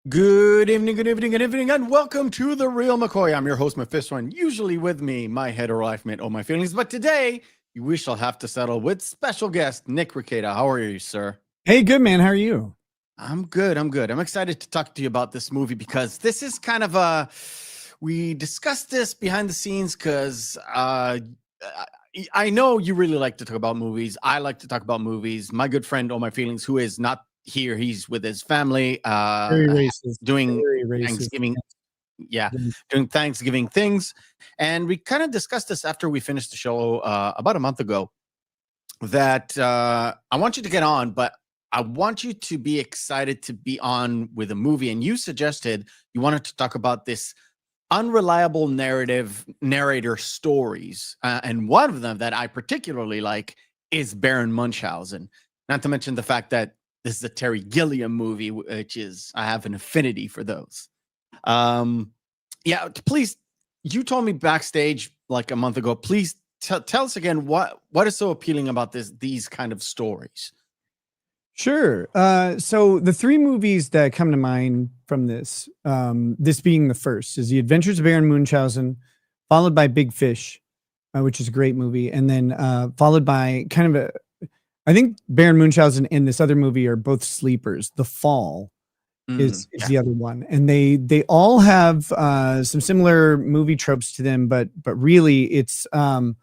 Good evening, good evening, good evening, and welcome to the Reel McCoy. I'm your host, Meffistoe, and usually with me, my hetero life mate, my feelings. But today, we shall have to settle with special guest Nick Rekieta. How are you, sir? Hey, good man. How are you? I'm good. I'm excited to talk to you about this movie because this is kind of we discussed this behind the scenes because I know you really like to talk about movies. I like to talk about movies. My good friend, my feelings, who is not here, he's with his family, Very racist. doing Very racist. Thanksgiving. Yeah, doing Thanksgiving things. And we kind of discussed this after we finished the show about a month ago that I want you to get on, but I want you to be excited to be on with a movie. And you suggested you wanted to talk about this unreliable narrator stories. And one of them that I particularly like is Baron Munchausen. Not to mention the fact that this is a Terry Gilliam movie, which is, I have an affinity for those. Yeah, please, you told me backstage like a month ago, please tell us again what is so appealing about these kind of stories. Sure. So the three movies that come to mind from this, this being the first, is The Adventures of Baron Munchausen, followed by Big Fish, which is a great movie, and then followed by kind of I think Baron Munchausen and this other movie are both sleepers. The Fall is the other one, and they all have some similar movie tropes to them, but really it's an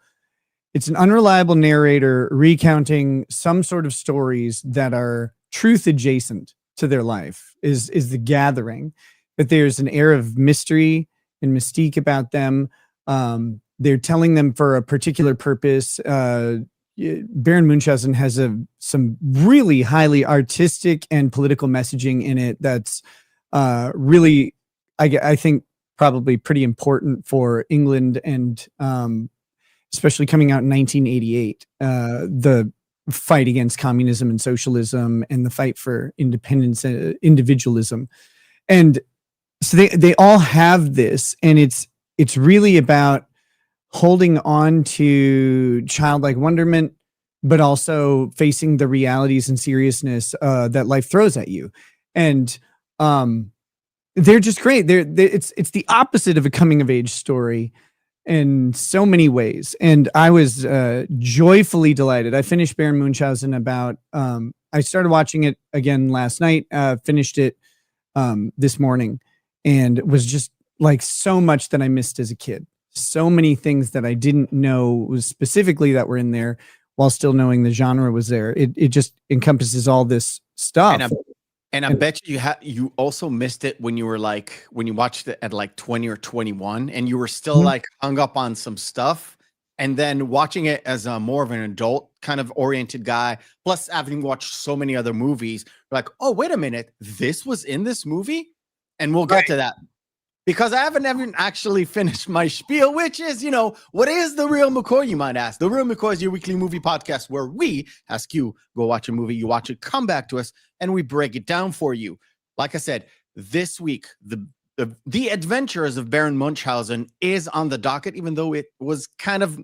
unreliable narrator recounting some sort of stories that are truth adjacent to their life is the gathering, but there's an air of mystery and mystique about them. They're telling them for a particular purpose. Baron Munchausen has some really highly artistic and political messaging in it that's really, I think, probably pretty important for England, and especially coming out in 1988, the fight against communism and socialism and the fight for independence and individualism. And so they all have this, and it's really about holding on to childlike wonderment, but also facing the realities and seriousness that life throws at you. And they're just great. It's the opposite of a coming of age story in so many ways. And I was joyfully delighted. I finished Baron Munchausen I started watching it again last night, finished it this morning, and it was just like so much that I missed as a kid. So many things that I didn't know was specifically that were in there, while still knowing the genre was there. It just encompasses all this stuff. And I bet you also missed it when you watched it at like 20 or 21, and you were still like hung up on some stuff. And then watching it as a more of an adult kind of oriented guy, plus having watched so many other movies, like, oh, wait a minute, this was in this movie? And we'll get to that. Because I haven't ever actually finished my spiel, which is, what is the Reel McCoy, you might ask? The Reel McCoy is your weekly movie podcast where we ask you, go watch a movie, you watch it, come back to us, and we break it down for you. Like I said, this week, the Adventures of Baron Munchausen is on the docket, even though it was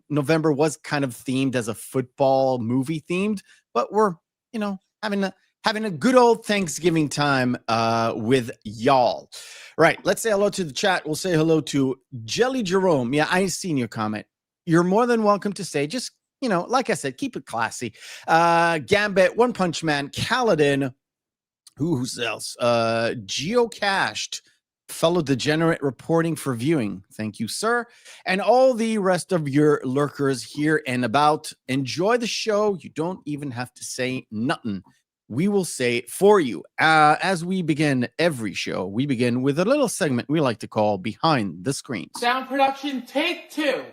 November was kind of themed as a football movie themed, but we're, having a good old Thanksgiving time with y'all. Right, let's say hello to the chat. We'll say hello to Jelly Jerome. Yeah, I seen your comment. You're more than welcome to say, just, like I said, keep it classy. Gambit, One Punch Man, Kaladin, who's else? Geocached, fellow degenerate reporting for viewing. Thank you, sir. And all the rest of your lurkers here and about. Enjoy the show. You don't even have to say nothing. We will say it for you. As we begin every show, we begin with a little segment we like to call Behind the Screens. Sound production, take 2.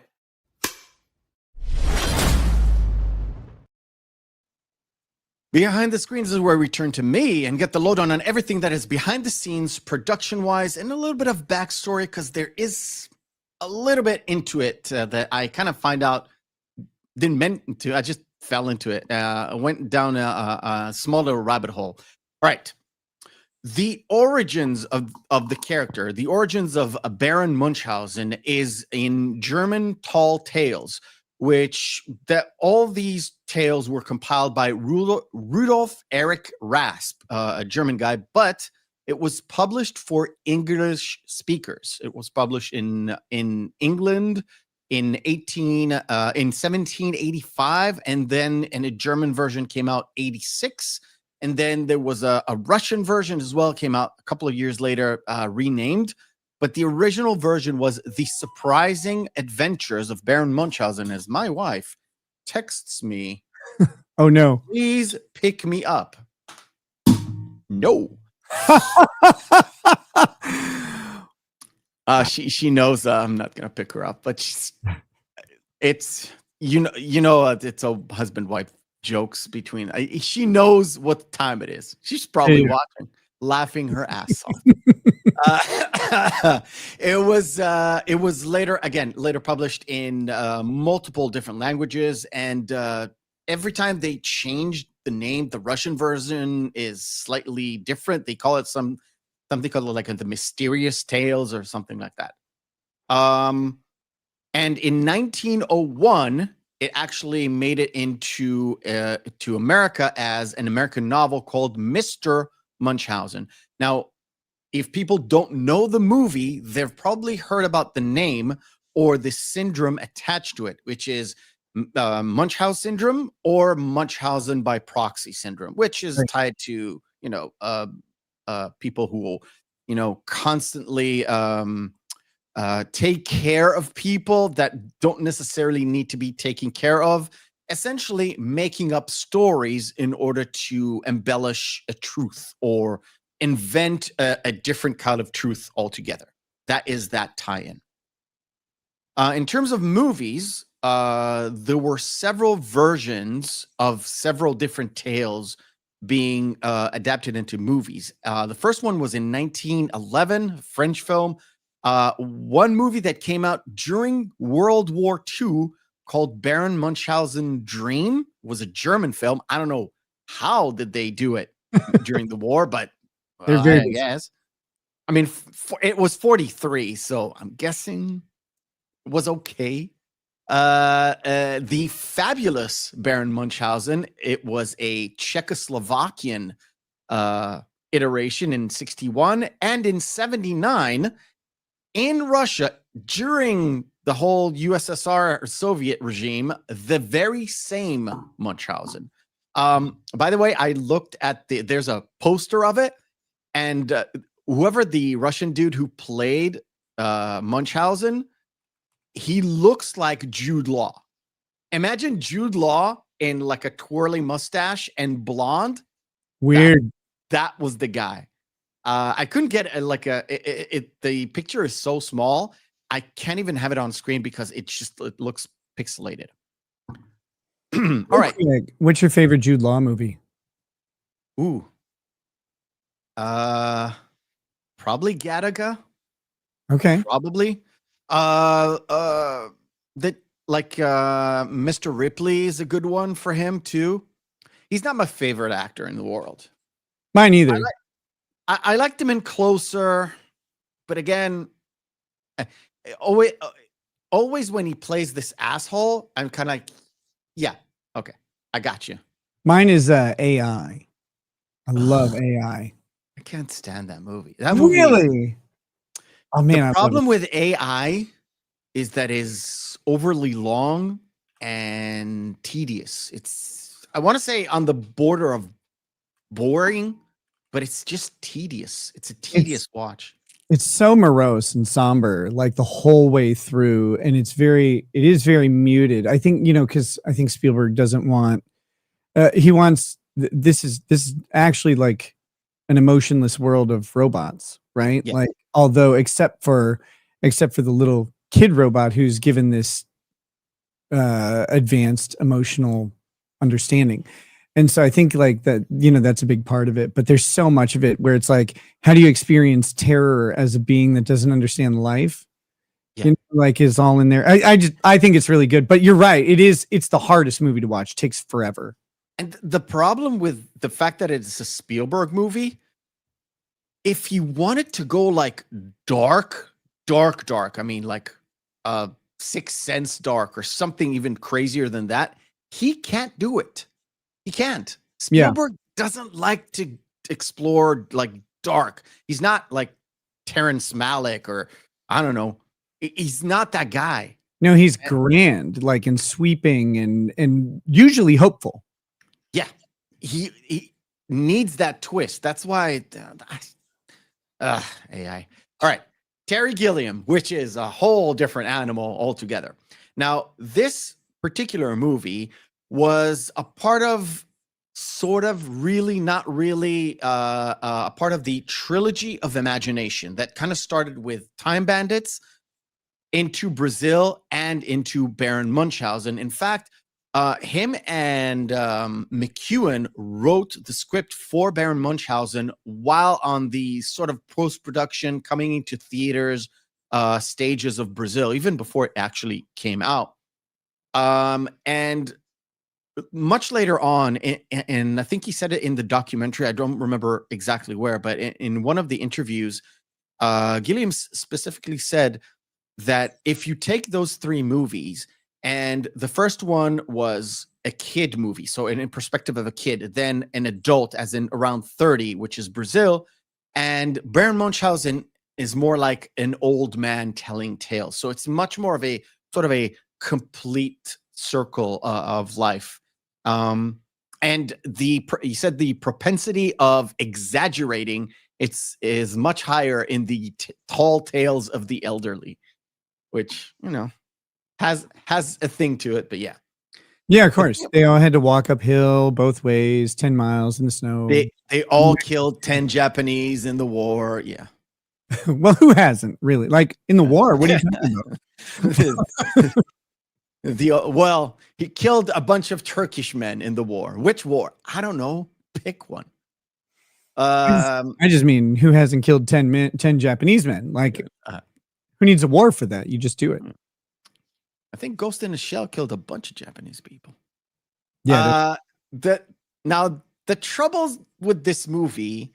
Behind the Screens is where we turn to me and get the lowdown on everything that is behind the scenes, production-wise, and a little bit of backstory, because there is a little bit into it that I kind of find out didn't meant to. I just fell into it. Went down a small little rabbit hole. All right. The origins of the character, the origins of Baron Munchausen is in German tall tales, which all these tales were compiled by Rudolf Erich Rasp, a German guy, but it was published for English speakers. It was published in England in 1785, and then a German version came out 86, and then there was a Russian version as well, came out a couple of years later, renamed. But the original version was The Surprising Adventures of Baron Munchausen, as my wife texts me, Oh no. please pick me up. No. She knows I'm not gonna pick her up, but it's it's a husband-wife jokes between. She knows what time it is. She's probably watching, laughing her ass off. It was later published in multiple different languages, and every time they changed the name, the Russian version is slightly different. They call it something called like the Mysterious Tales or something like that. And in 1901, it actually made it into to America as an American novel called Mr. Munchausen. Now, if people don't know the movie, they've probably heard about the name or the syndrome attached to it, which is Munchausen syndrome or Munchausen by proxy syndrome, which is tied to people who constantly take care of people that don't necessarily need to be taken care of, essentially making up stories in order to embellish a truth or invent a different kind of truth altogether. That is that tie-in. In terms of movies, there were several versions of several different tales being adapted into movies. The first one was in 1911, French film. One movie that came out during World War II called Baron Munchausen Dream was a German film. I don't know how did they do it during the war, but I guess. I mean, it was 43, so I'm guessing it was okay. The Fabulous Baron Munchausen, it was a Czechoslovakian iteration in 61, and in 79 in Russia during the whole USSR or Soviet regime, the very same Munchausen. By the way, I looked at there's a poster of it, and whoever the Russian dude who played Munchausen, he looks like Jude Law. Imagine Jude Law in like a twirly mustache and blonde. Weird. That was the guy. I couldn't get the picture is so small. I can't even have it on screen because it looks pixelated. All right. What's your favorite Jude Law movie? Ooh. Probably Gattaca. Okay. Probably. Mr. Ripley is a good one for him too. He's not my favorite actor in the world. Mine either. I liked him in Closer, but again, always when he plays this asshole, I'm kind of like, yeah, okay, I got you. Mine is AI. I love AI. I can't stand that movie. That movie, really? Oh man, the problem with AI is that is overly long and tedious. It's, I want to say, on the border of boring, but it's just tedious. It's a tedious watch. It's so morose and somber, like the whole way through, and it is very muted. I think, because I think Spielberg doesn't want. He wants this is actually like an emotionless world of robots, right? Yeah. Like, although except for the little kid robot who's given this advanced emotional understanding. And so I think like that, that's a big part of it, but there's so much of it where it's like, how do you experience terror as a being that doesn't understand life? Yeah. Like is all in there. I think it's really good, but you're right. It's the hardest movie to watch. It takes forever. And the problem with the fact that it's a Spielberg movie, if you wanted to go like dark, I mean like Sixth Sense dark or something even crazier than that, he can't do it. He can't. Spielberg doesn't like to explore like dark. He's not like Terrence Malick or I don't know. He's not that guy. No, he's grand, like and sweeping and usually hopeful. Yeah, he needs that twist. That's why AI. All right, Terry Gilliam, which is a whole different animal altogether. Now, this particular movie was a part of sort of really not really a part of the trilogy of imagination that kind of started with Time Bandits into Brazil and into Baron Munchausen. In fact, him and McEwen wrote the script for Baron Munchausen while on the sort of post-production coming into theaters stages of Brazil, even before it actually came out. And much later on, and I think he said it in the documentary, I don't remember exactly where, but in one of the interviews, Gilliam specifically said that if you take those three movies, and the first one was a kid movie, so in perspective of a kid, then an adult, as in around 30, which is Brazil, and Baron Munchausen is more like an old man telling tales. So it's much more of a sort of a complete circle of life. And he said the propensity of exaggerating is much higher in the tall tales of the elderly, which, you know, has a thing to it. But yeah. Yeah, of course. They all had to walk uphill both ways, 10 miles in the snow. They all killed 10 Japanese in the war. Yeah. Well, who hasn't really? Like in the war? What are you talking about? Well, he killed a bunch of Turkish men in the war. Which war? I don't know. Pick one. I just mean, who hasn't killed 10 Japanese men? Like, who needs a war for that? You just do it. I think Ghost in a Shell killed a bunch of Japanese people. Yeah. Now the troubles with this movie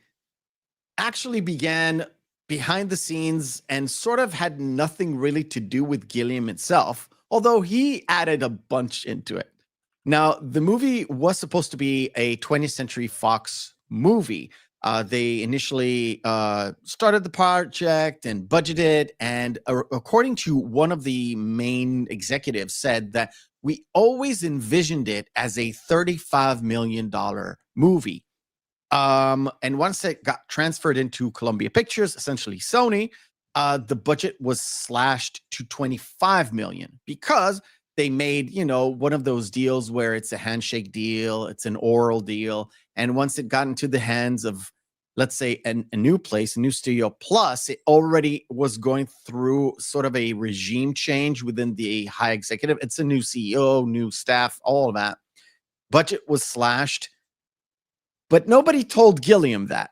actually began behind the scenes and sort of had nothing really to do with Gilliam itself, although he added a bunch into it. Now, the movie was supposed to be a 20th Century Fox movie. They initially started the project and budgeted, and according to one of the main executives, said that we always envisioned it as a $35 million movie. And once it got transferred into Columbia Pictures, essentially Sony, the budget was slashed to $25 million because they made, you know, one of those deals where it's a handshake deal, it's an oral deal. And once it got into the hands of, let's say, a new place, a new studio, plus it already was going through sort of a regime change within the high executive. It's a new CEO, new staff, all of that. Budget was slashed. But nobody told Gilliam that.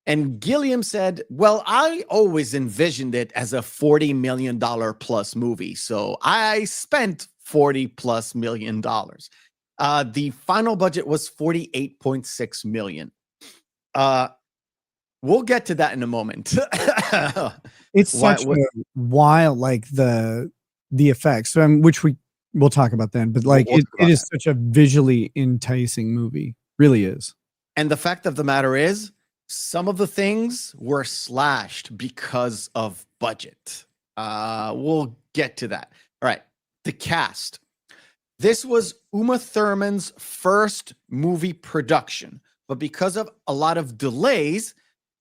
And Gilliam said, well, I always envisioned it as a $40 million plus movie. So I spent $40+ million. The final budget was $48.6 million. We'll get to that in a moment. It's such a wild, like the effects, which we'll talk about then. But like it is such a visually enticing movie. Really is. And the fact of the matter is, some of the things were slashed because of budget. We'll get to that. All right. The cast. This was Uma Thurman's first movie production, but because of a lot of delays,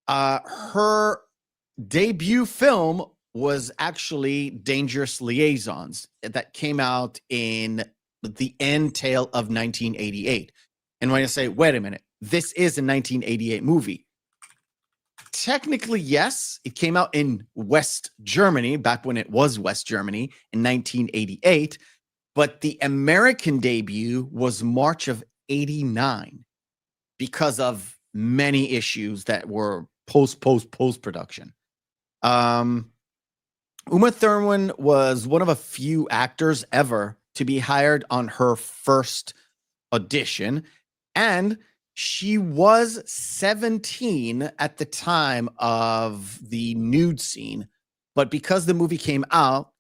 her debut film was actually Dangerous Liaisons that came out in the end tail of 1988. And when I say, wait a minute, this is a 1988 movie. Technically, yes, it came out in West Germany, back when it was West Germany in 1988. But the American debut was March of 89 because of many issues that were post-production. Uma Thurman was one of a few actors ever to be hired on her first audition. And she was 17 at the time of the nude scene. But because the movie came out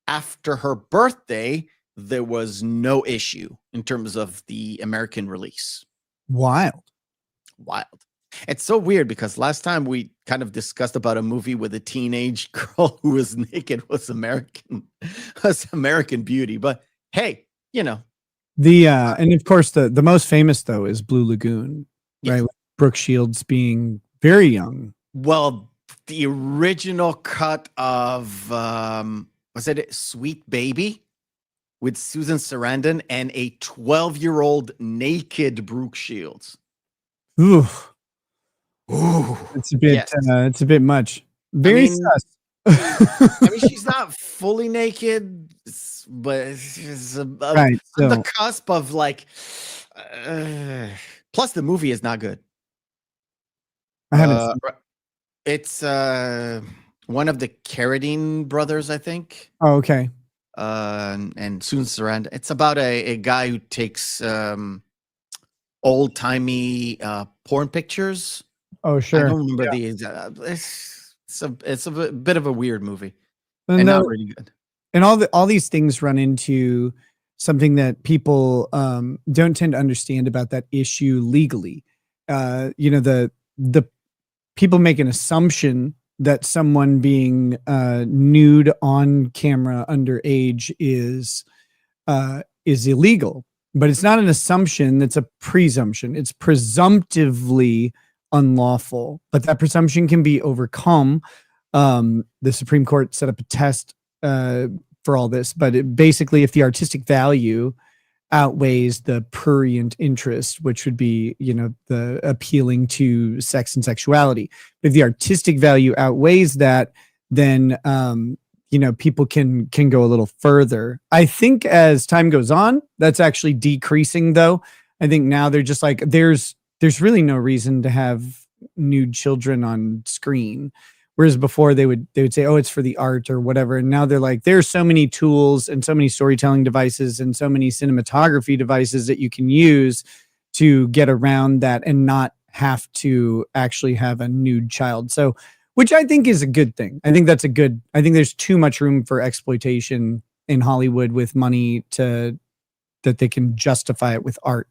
after her birthday, there was no issue in terms of the American release. Wild. It's so weird because last time we kind of discussed about a movie with a teenage girl who was naked was American Beauty. But hey, The and of course the most famous though is Blue Lagoon, yes. right? With Brooke Shields being very young. Well, the original cut of was it Sweet Baby with Susan Sarandon and a 12-year-old naked Brooke Shields. Ooh, Ooh, it's a bit yes. it's a bit much. Very sus. I mean, she's not fully naked, but it's Right, on the so cusp of like. Plus, the movie is not good. I haven't seen It's one of the Carradine brothers, I think. Oh, okay. And Susan Sarandon. It's about a guy who takes old timey porn pictures. Oh, I sure. don't remember the. It's a bit of a weird movie And and not really good. And all these things run into something that people don't tend to understand about that issue legally. The people make an assumption that someone being nude on camera underage is illegal, but it's not an assumption. That's a presumption. It's presumptively unlawful, but that presumption can be overcome. The Supreme Court set up a test for all this, but basically, if the artistic value outweighs the prurient interest, which would be, the appealing to sex and sexuality. If the artistic value outweighs that, then people can go a little further. I think as time goes on, that's actually decreasing, though. I think now they're just like there's really no reason to have nude children on screen. Whereas before they would say, oh, it's for the art or whatever. And now they're like, there's so many tools and so many storytelling devices and so many cinematography devices that you can use to get around that and not have to actually have a nude child. So, which I think is a good thing. I think there's too much room for exploitation in Hollywood with money that they can justify it with art.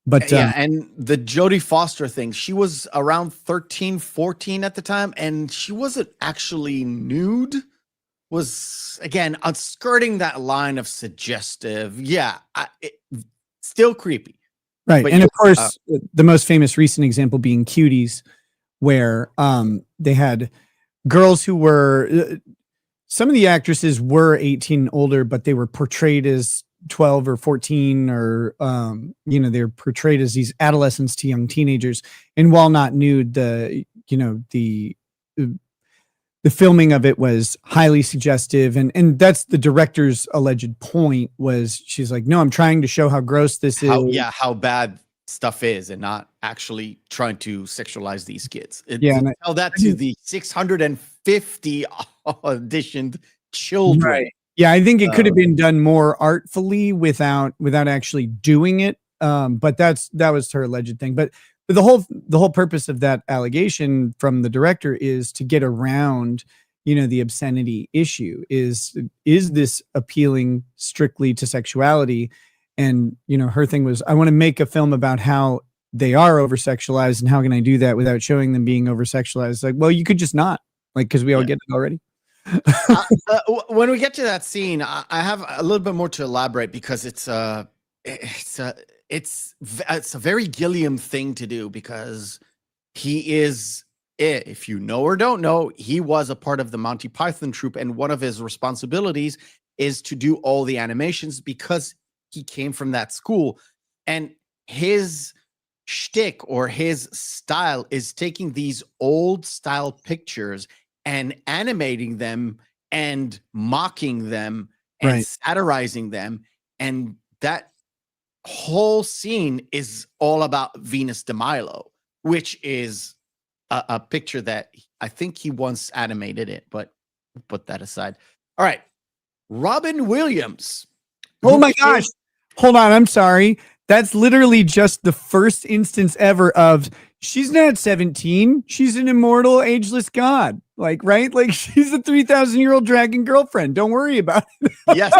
But yeah, and the Jodie Foster thing, she was around 13, 14 at the time, and she wasn't actually nude. Was, again, skirting that line of suggestive. Yeah, still creepy. Right. But and of course, the most famous recent example being Cuties, where they had girls who were, some of the actresses were 18 and older, but they were portrayed as 12 or 14 or they're portrayed as these adolescents to young teenagers, and while not nude, the filming of it was highly suggestive, and that's the director's alleged point. Was she's like, no, I'm trying to show how gross this is, how bad stuff is, and not actually trying to sexualize these kids. And tell that to the 650 auditioned children. Right. Yeah, I think it could have been done more artfully without actually doing it. But that was her alleged thing. But the whole purpose of that allegation from the director is to get around, the obscenity issue. Is this appealing strictly to sexuality? And her thing was, I want to make a film about how they are over sexualized, and how can I do that without showing them being over sexualized? Like, well, you could just not, because we all get it already. When we get to that scene, I have a little bit more to elaborate, because it's a very Gilliam thing to do, because he is, if you know or don't know, he was a part of the Monty Python troupe, and one of his responsibilities is to do all the animations, because he came from that school, and his shtick or his style is taking these old style pictures and animating them and mocking them and satirizing them. And that whole scene is all about Venus de Milo, which is a picture that I think he once animated it, but put that aside. All right. Robin Williams. Oh my gosh. Hold on. I'm sorry. That's literally just the first instance ever of, she's not 17. She's an immortal, ageless god. Like, right? Like, she's a 3,000-year-old dragon girlfriend. Don't worry about it. Yes.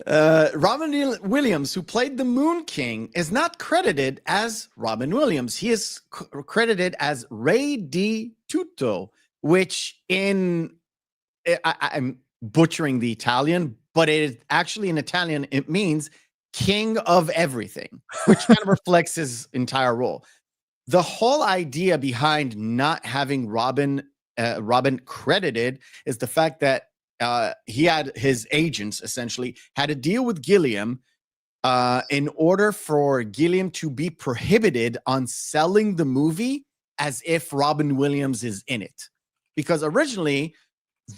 Robin Williams, who played the Moon King, is not credited as Robin Williams. He is credited as Re di Tutto, which I'm butchering the Italian, but it is actually in Italian, it means king of everything, which kind of reflects his entire role. The whole idea behind not having Robin credited is the fact that he had his agents essentially had a deal with Gilliam in order for Gilliam to be prohibited on selling the movie as if Robin Williams is in it. Because originally,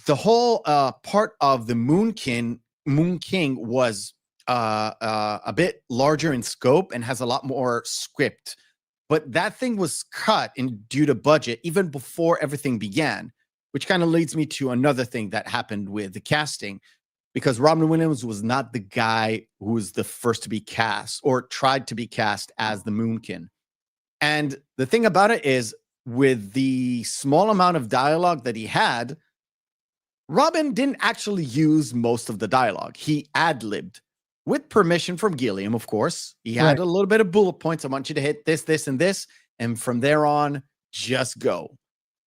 the whole part of the Moon King was a bit larger in scope and has a lot more script. But that thing was cut due to budget even before everything began, which kind of leads me to another thing that happened with the casting, because Robin Williams was not the guy who was the first to be cast or tried to be cast as the Moonkin. And the thing about it is, with the small amount of dialogue that he had, Robin didn't actually use most of the dialogue. He ad-libbed. With permission from Gilliam, of course. He had a little bit of bullet points. I want you to hit this, this, and this. And from there on, just go.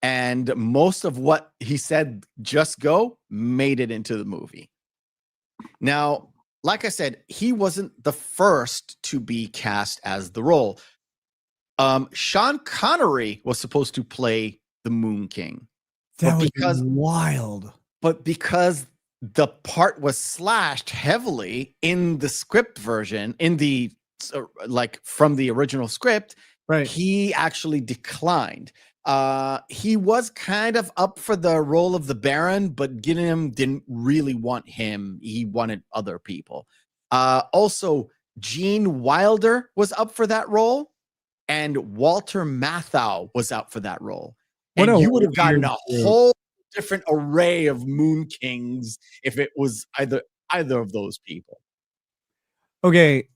And most of what he said, just go, made it into the movie. Now, like I said, he wasn't the first to be cast as the role. Sean Connery was supposed to play the Moon King. That was wild. But because the part was slashed heavily in the script version, in the from the original script, he actually declined. He was kind of up for the role of the Baron, but Gilliam didn't really want him. He wanted other people. Also, Gene Wilder was up for that role, and Walter Matthau was out for that role. And you would have gotten a whole different array of Moon Kings if it was either of those people. Okay,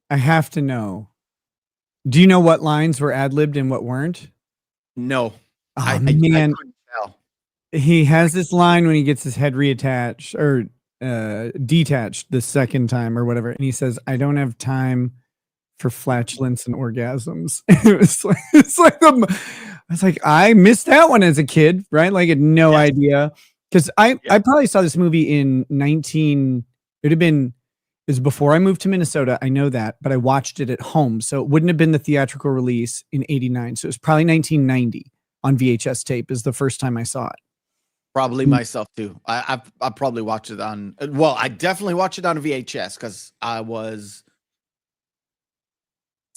I have to know. Do you know what lines were ad-libbed and what weren't? No. I couldn't tell. He has this line when he gets his head reattached or detached the second time or whatever, and he says, "I don't have time for flatulence and orgasms." It's like I missed that one as a kid, right? Like, I had no idea, because I probably saw this movie in it was before I moved to Minnesota. I know that, but I watched it at home, so it wouldn't have been the theatrical release in '89. So it was probably 1990 on VHS tape is the first time I saw it. Probably myself too. I probably watched it on. Well, I definitely watched it on VHS because I was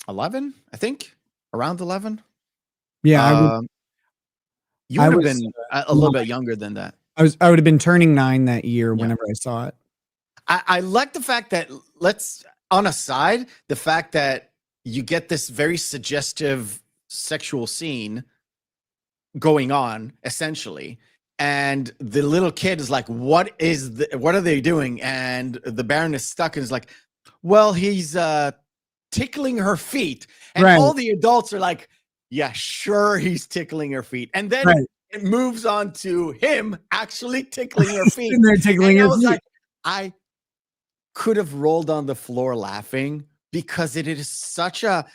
11, I think, around 11. Yeah, you would have been a little bit younger than that. I would have been turning 9 that year whenever I saw it. I like the fact that, on a side, the fact that you get this very suggestive sexual scene going on, essentially, and the little kid is like, what are they doing? And the Baron is stuck and is like, well, he's tickling her feet. And all the adults are like, yeah, sure, he's tickling her feet. And then it moves on to him actually tickling her feet. And they're tickling her feet. Like, I could have rolled on the floor laughing because it is such a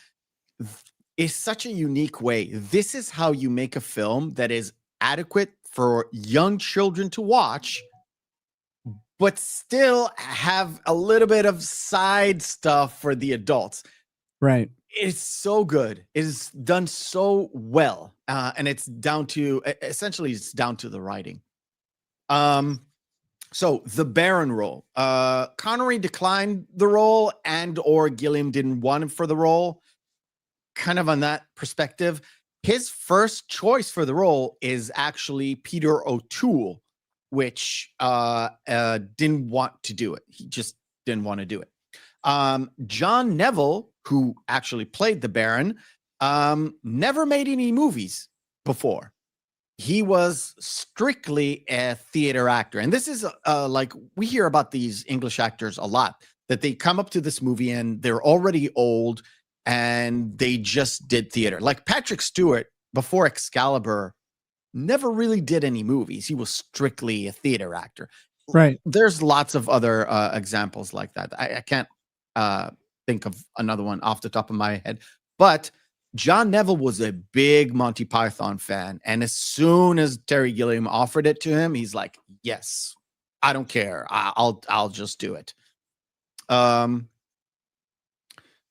unique way. This is how you make a film that is adequate for young children to watch, but still have a little bit of side stuff for the adults. Right. It's so good. It is done so well. And it's down to the writing. So the Baron role, Connery declined the role, or Gilliam didn't want him for the role. Kind of on that perspective, his first choice for the role is actually Peter O'Toole, which didn't want to do it. He just didn't want to do it. John Neville, who actually played the Baron, never made any movies before. He was strictly a theater actor. And this is like, we hear about these English actors a lot, that they come up to this movie and they're already old and they just did theater. Like Patrick Stewart, before Excalibur, never really did any movies. He was strictly a theater actor. Right. there's lots of other examples like that. I can't think of another one off the top of my head, but John Neville was a big Monty Python fan, and as soon as Terry Gilliam offered it to him, he's like, "Yes, I don't care. I'll just do it."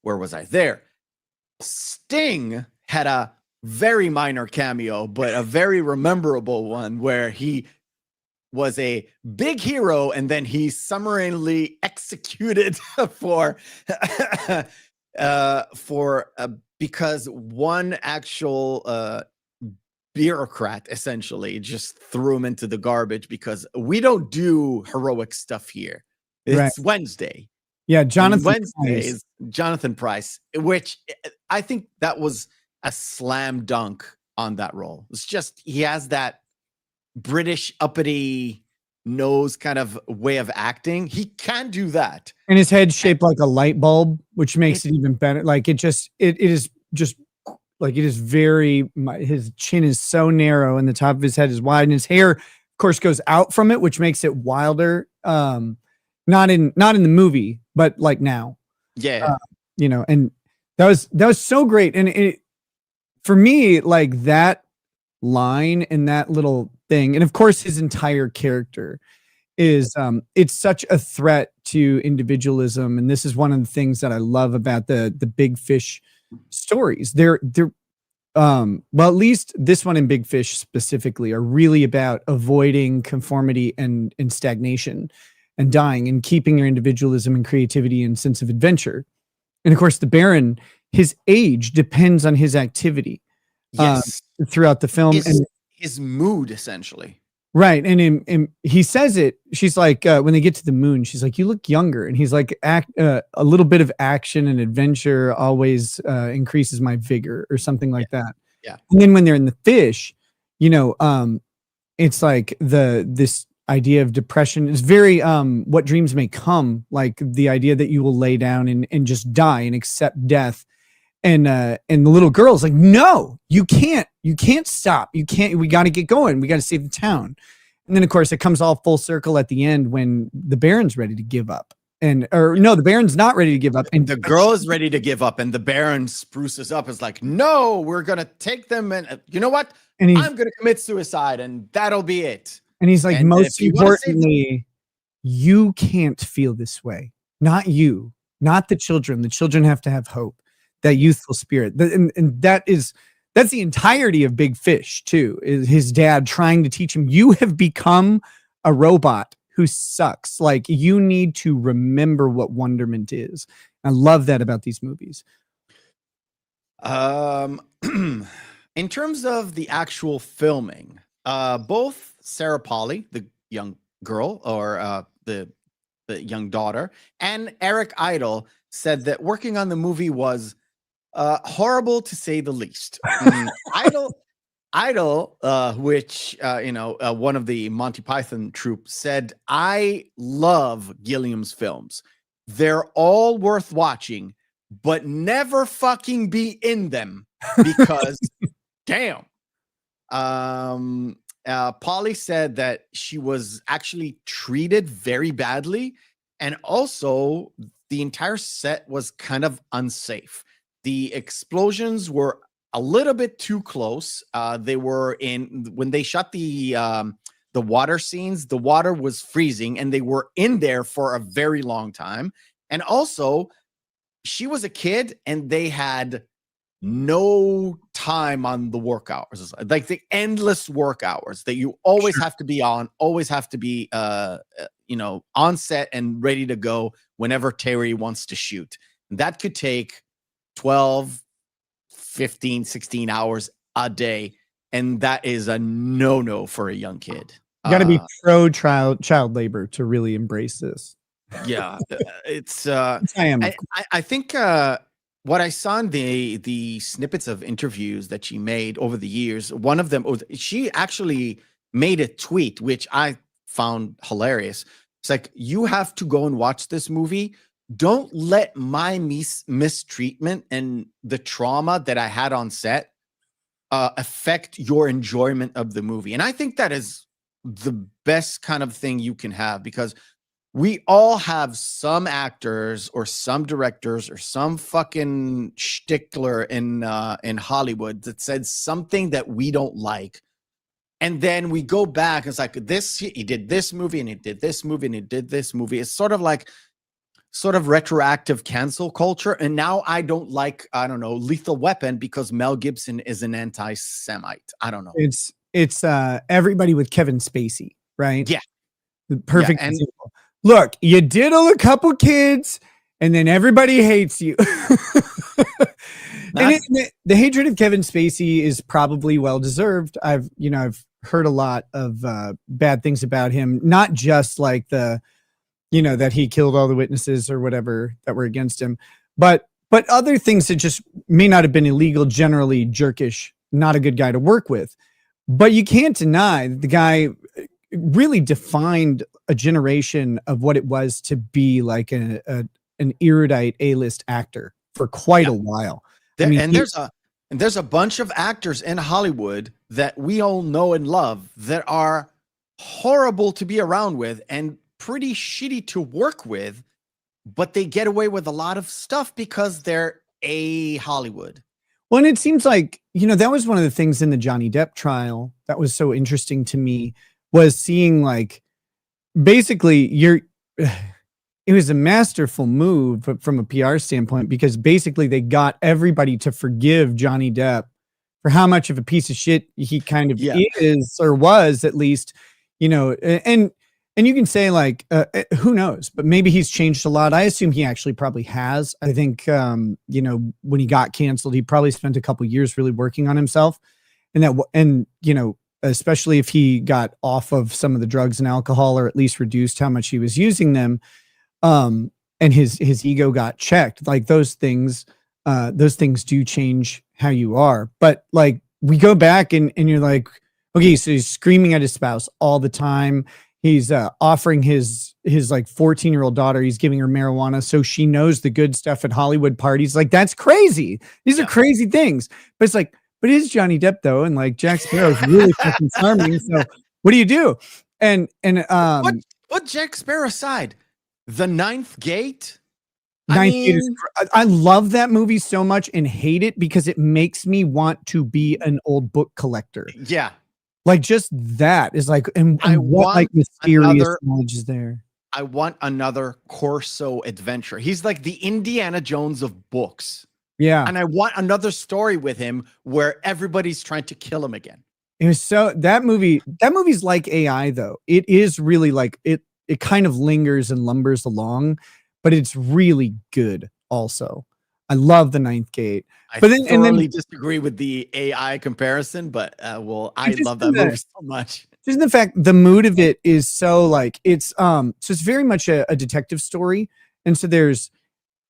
Where was I? There. Sting had a very minor cameo, but a very rememberable one where he was a big hero and then he summarily executed for because one actual bureaucrat essentially just threw him into the garbage because we don't do heroic stuff here. It's Wednesday. Yeah, And Jonathan Wednesday Pryce. is Jonathan Pryce, which I think that was a slam dunk on that role. It's just he has that British uppity nose kind of way of acting. He can do that. And his head's shaped like a light bulb, which makes it even better. Like it is just like it is very. His chin is so narrow, and the top of his head is wide, and his hair, of course, goes out from it, which makes it wilder. Not in the movie, but like now. Yeah. And that was so great. And it, for me, like that line and that little thing, and of course his entire character is it's such a threat to individualism. And this is one of the things that I love about the Big Fish stories. They're well, at least this one and Big Fish specifically are really about avoiding conformity and stagnation and dying and keeping your individualism and creativity and sense of adventure. And of course, the Baron, his age depends on his activity throughout the film. His mood, essentially. Right. And he says it, she's like, when they get to the moon, she's like, "You look younger." And he's like, a little bit of action and adventure always increases my vigor or something like that. Yeah. And then when they're in the fish, it's like this idea of depression is very what dreams may come, like the idea that you will lay down and just die and accept death. And the little girl's like, "No, you can't stop. We got to get going. We got to save the town." And then of course it comes all full circle at the end when the Baron's ready to give up. The Baron's not ready to give up. And the girl is ready to give up, and the Baron spruces up. Is like, "No, we're gonna take them, and you know what? And I'm gonna commit suicide, and that'll be it." And he's like, And "Most importantly, you can't feel this way. Not you, not the children. The children have to have hope, that youthful spirit." And that's the entirety of Big Fish too, is his dad trying to teach him, you have become a robot who sucks. Like, you need to remember what wonderment is. I love that about these movies. In terms of the actual filming, both Sarah Polley, the young girl, or the young daughter, and Eric Idle said that working on the movie was horrible to say the least. Idle, which one of the Monty Python troupe said, "I love Gilliam's films. They're all worth watching, but never fucking be in them because damn." Polly said that she was actually treated very badly, and also the entire set was kind of unsafe. The explosions were a little bit too close. They were when they shot the water scenes, the water was freezing, and they were in there for a very long time. And also, she was a kid, and they had no time on the work hours, like the endless work hours that you always have to be on, always have to be on set and ready to go whenever Terry wants to shoot. And that could take 12, 15, 16 hours a day, and that is a no for a young kid. You got to be pro child labor to really embrace this. Yeah, it's I am. I think what I saw in the snippets of interviews that she made over the years, one of them, she actually made a tweet, which I found hilarious. It's like, "You have to go and watch this movie. Don't let my mistreatment and the trauma that I had on set affect your enjoyment of the movie." And I think that is the best kind of thing you can have, because we all have some actors or some directors or some fucking stickler in Hollywood that said something that we don't like. And then we go back and it's like, this, he did this movie and he did this movie and he did this movie. It's sort of like retroactive cancel culture. And now I don't like, I don't know, Lethal Weapon because Mel Gibson is an anti-Semite. I don't know. It's everybody with Kevin Spacey, right? Yeah. The perfect and example. Look, you diddle a couple kids and then everybody hates you. And the hatred of Kevin Spacey is probably well-deserved. I've heard a lot of bad things about him, not just like that he killed all the witnesses or whatever that were against him, but other things that just may not have been illegal, generally jerkish, not a good guy to work with. But you can't deny that the guy really defined a generation of what it was to be like an erudite A-list actor for quite a while. There's a bunch of actors in Hollywood that we all know and love that are horrible to be around with and pretty shitty to work with, but they get away with a lot of stuff because they're Hollywood. Well, and it seems like, that was one of the things in the Johnny Depp trial that was so interesting to me, was seeing like, basically it was a masterful move from a PR standpoint, because basically they got everybody to forgive Johnny Depp for how much of a piece of shit he kind of is, or was, at least, and you can say like, who knows, but maybe he's changed a lot. I assume he actually probably has. I think, when he got canceled, he probably spent a couple years really working on himself, and especially if he got off of some of the drugs and alcohol, or at least reduced how much he was using them. And his ego got checked. Like those things do change how you are. But like, we go back and you're like, okay, so he's screaming at his spouse all the time. He's offering his like 14-year-old daughter, he's giving her marijuana so she knows the good stuff at Hollywood parties. Like, that's crazy. These are crazy things. But it's like, but it is Johnny Depp though, and like Jack Sparrow's really fucking charming. So what do you do? And put Jack Sparrow aside. The Ninth Gate. I love that movie so much and hate it because it makes me want to be an old book collector. Yeah. Like, just that is like, and what like mysterious knowledge is there? I want another Corso adventure. He's like the Indiana Jones of books. Yeah. And I want another story with him where everybody's trying to kill him again. It was that movie's like AI though. It is really like it kind of lingers and lumbers along, but it's really good also. I love The Ninth Gate. I thoroughly disagree with the AI comparison, but I love that movie so much. Just the fact the mood of it is so like it's very much a detective story. And so there's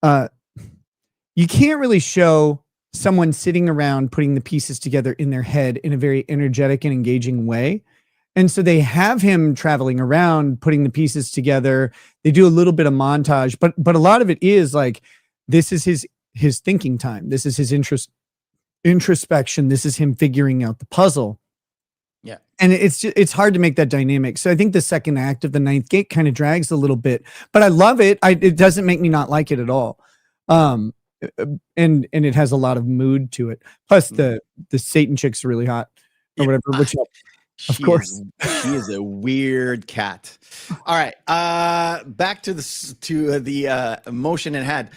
you can't really show someone sitting around putting the pieces together in their head in a very energetic and engaging way. And so they have him traveling around, putting the pieces together. They do a little bit of montage, but a lot of it is like, this is his thinking time. This is his introspection. This is him figuring out the puzzle. Yeah. And it's hard to make that dynamic. So I think the second act of The Ninth Gate kind of drags a little bit, but I love it. It doesn't make me not like it at all. And it has a lot of mood to it. Plus the Satan chick's really hot or whatever, which of course she is a weird cat. All right. Back to the emotion it had.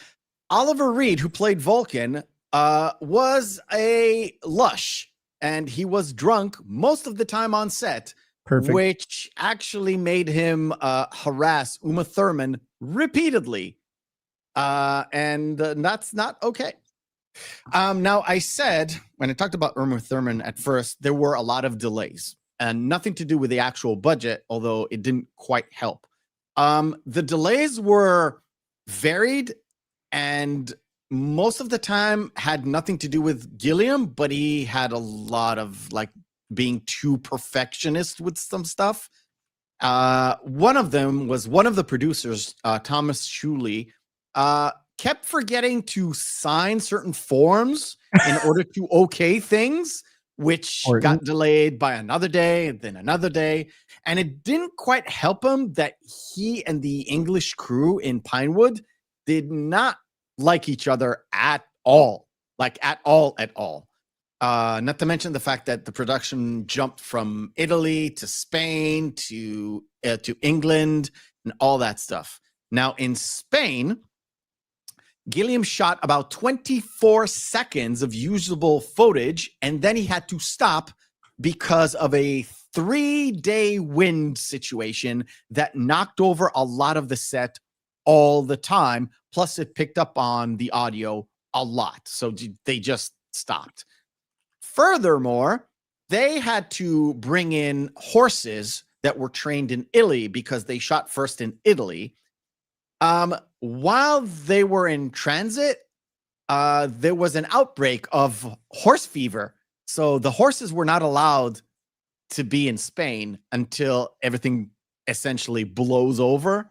Oliver Reed, who played Vulcan, was a lush, and he was drunk most of the time on set. Perfect. Which actually made him harass Uma Thurman repeatedly. And that's not okay. Now, I said, when I talked about Uma Thurman at first, there were a lot of delays. And nothing to do with the actual budget, although it didn't quite help. The delays were varied, and most of the time had nothing to do with Gilliam, but he had a lot of like being too perfectionist with some stuff. One of them was one of the producers, Thomas Shuley, kept forgetting to sign certain forms in order to okay things, which Important. got delayed by another day, and then another day. And it didn't quite help him that he and the English crew in Pinewood did not like each other at all. Like at all. Not to mention the fact that the production jumped from Italy to Spain to England and all that stuff. Now in Spain, Gilliam shot about 24 seconds of usable footage, and then he had to stop because of a 3-day wind situation that knocked over a lot of the set all the time. Plus, it picked up on the audio a lot. So they just stopped. Furthermore, they had to bring in horses that were trained in Italy because they shot first in Italy. While they were in transit, there was an outbreak of horse fever. So the horses were not allowed to be in Spain until everything essentially blows over,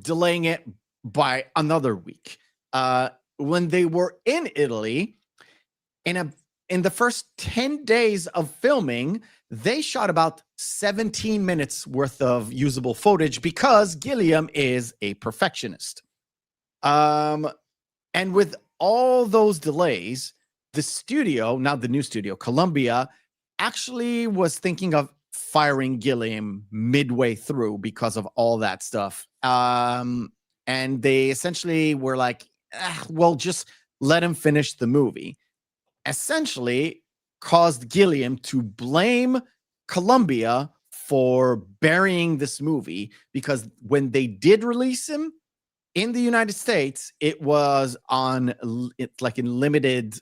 delaying it by another week. When they were in Italy, in the first 10 days of filming, they shot about 17 minutes worth of usable footage because Gilliam is a perfectionist. And with all those delays, the studio, now the new studio, Columbia, actually was thinking of firing Gilliam midway through because of all that stuff. And they essentially were like, well, just let him finish the movie. Essentially caused Gilliam to blame Columbia for burying this movie, because when they did release him in the United States, it was on like in limited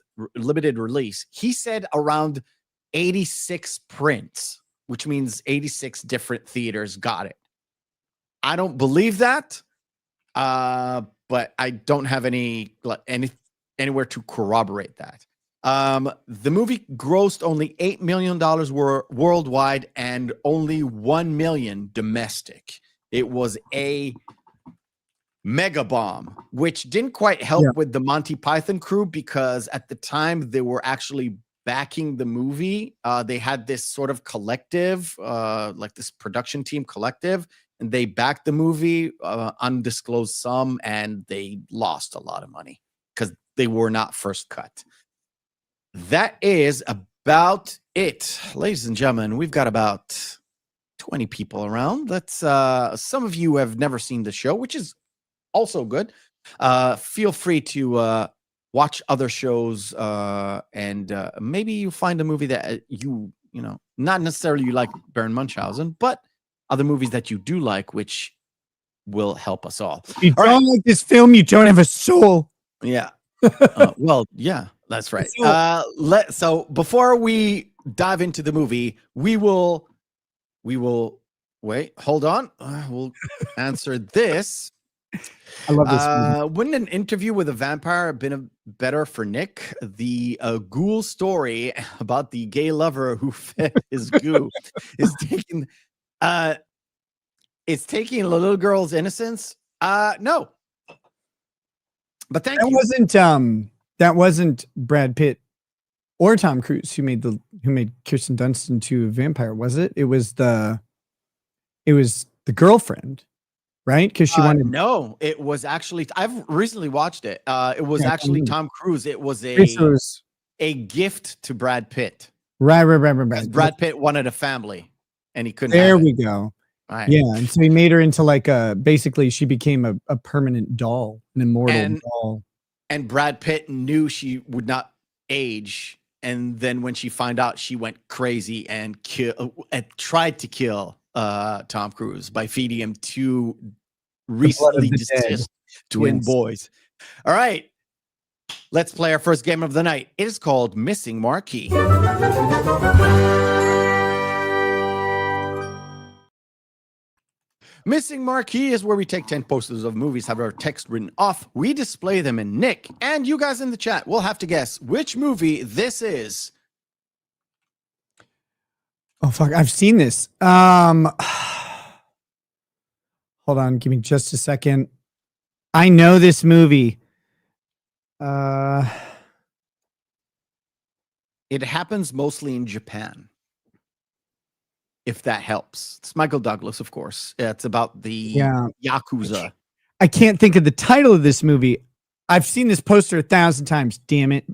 release. He said around 86 prints, which means 86 different theaters got it. I don't believe that, but I don't have anywhere to corroborate that. The movie grossed only $8 million worldwide and only $1 million domestic. It was a mega bomb, which didn't quite help with the Monty Python crew, because at the time they were actually backing the movie. They had this sort of collective, like this production team collective, and they backed the movie, undisclosed sum, and they lost a lot of money because they were not first cut. That is about it, ladies and gentlemen. We've got about 20 people around. Let's some of you have never seen the show, which is also good. Feel free to watch other shows, and maybe you find a movie that you know, not necessarily you like Baron Munchausen, but other movies that you do like, which will help us all. If you don't like this film, you don't have a soul. Yeah. Well, yeah, that's right. So before we dive into the movie, we will wait. Hold on. We'll answer this. I love this movie. Wouldn't an interview with a vampire have been better for Nick? The ghoul story about the gay lover who fed his goo is taking it's taking a little girl's innocence. No. But thank you. That wasn't Brad Pitt or Tom Cruise who made Kirsten Dunst into a vampire, was it? It was the girlfriend, right? Because she wanted. No, it was actually. I've recently watched it. It was actually Tom Cruise. It was a gift to Brad Pitt. Right. Brad Pitt wanted a family, and he couldn't. There we go. Right. Yeah, and so he made her into like basically she became a permanent doll, an immortal doll. And Brad Pitt knew she would not age, and then when she found out, she went crazy and tried to kill Tom Cruise by feeding him two recently deceased twin boys. All right, let's play our first game of the night. It is called Missing Marquee. Missing Marquee is where we take 10 posters of movies, have our text written off. We display them in Nick, and you guys in the chat will have to guess which movie this is. Oh, fuck. I've seen this. Hold on. Give me just a second. I know this movie. It happens mostly in Japan, if that helps. It's Michael Douglas, of course. It's about the Yakuza. I can't think of the title of this movie. I've seen this poster 1,000 times. Damn it.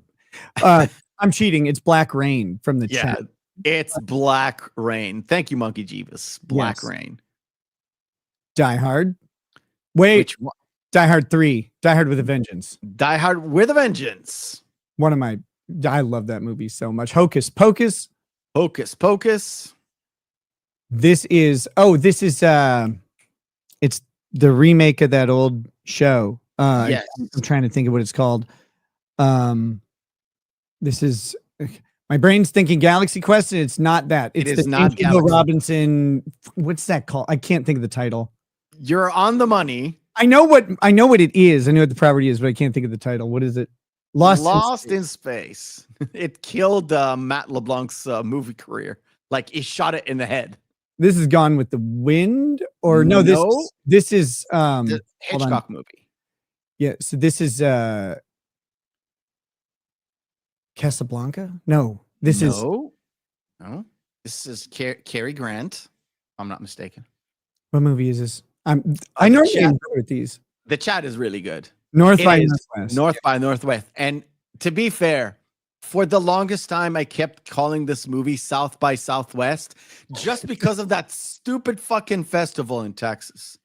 I'm cheating. It's Black Rain from the chat. It's Black Rain. Thank you, Monkey Jeebus. Black Rain. Die Hard. Wait. Which one? Die Hard 3. Die Hard with a Vengeance. Die Hard with a Vengeance. I love that movie so much. Hocus Pocus. Hocus Pocus. It's the remake of that old show. Yes. I'm trying to think of what it's called. This is my brain's thinking Galaxy Quest, and it's not that. It's not Bill Robinson. What's that called? I can't think of the title. You're on the money. I know what it is. I know what the property is, but I can't think of the title. What is it? Lost in Space. It killed Matt LeBlanc's movie career. Like, he shot it in the head. This is Gone with the Wind, or no? This is the Hitchcock movie. Yeah. So this is Casablanca. No. This is Cary Grant. I'm not mistaken. What movie is this? I know with these. The chat is really good. North by Northwest. North by Northwest. And to be fair, for the longest time, I kept calling this movie South by Southwest just because of that stupid fucking festival in Texas.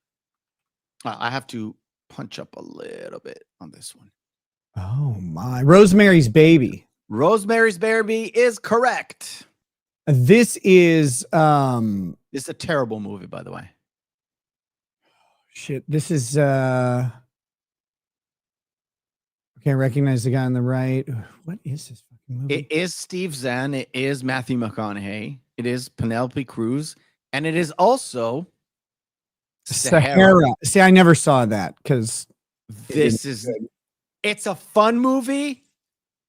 I have to punch up a little bit on this one. Oh my. Rosemary's Baby. Rosemary's Baby is correct. This is It's a terrible movie, by the way. Shit. This is okay, I recognize the guy on the right. What is this fucking movie? It is Steve Zahn. It is Matthew McConaughey. It is Penelope Cruz. And it is also Sahara. See, I never saw that because it's a fun movie,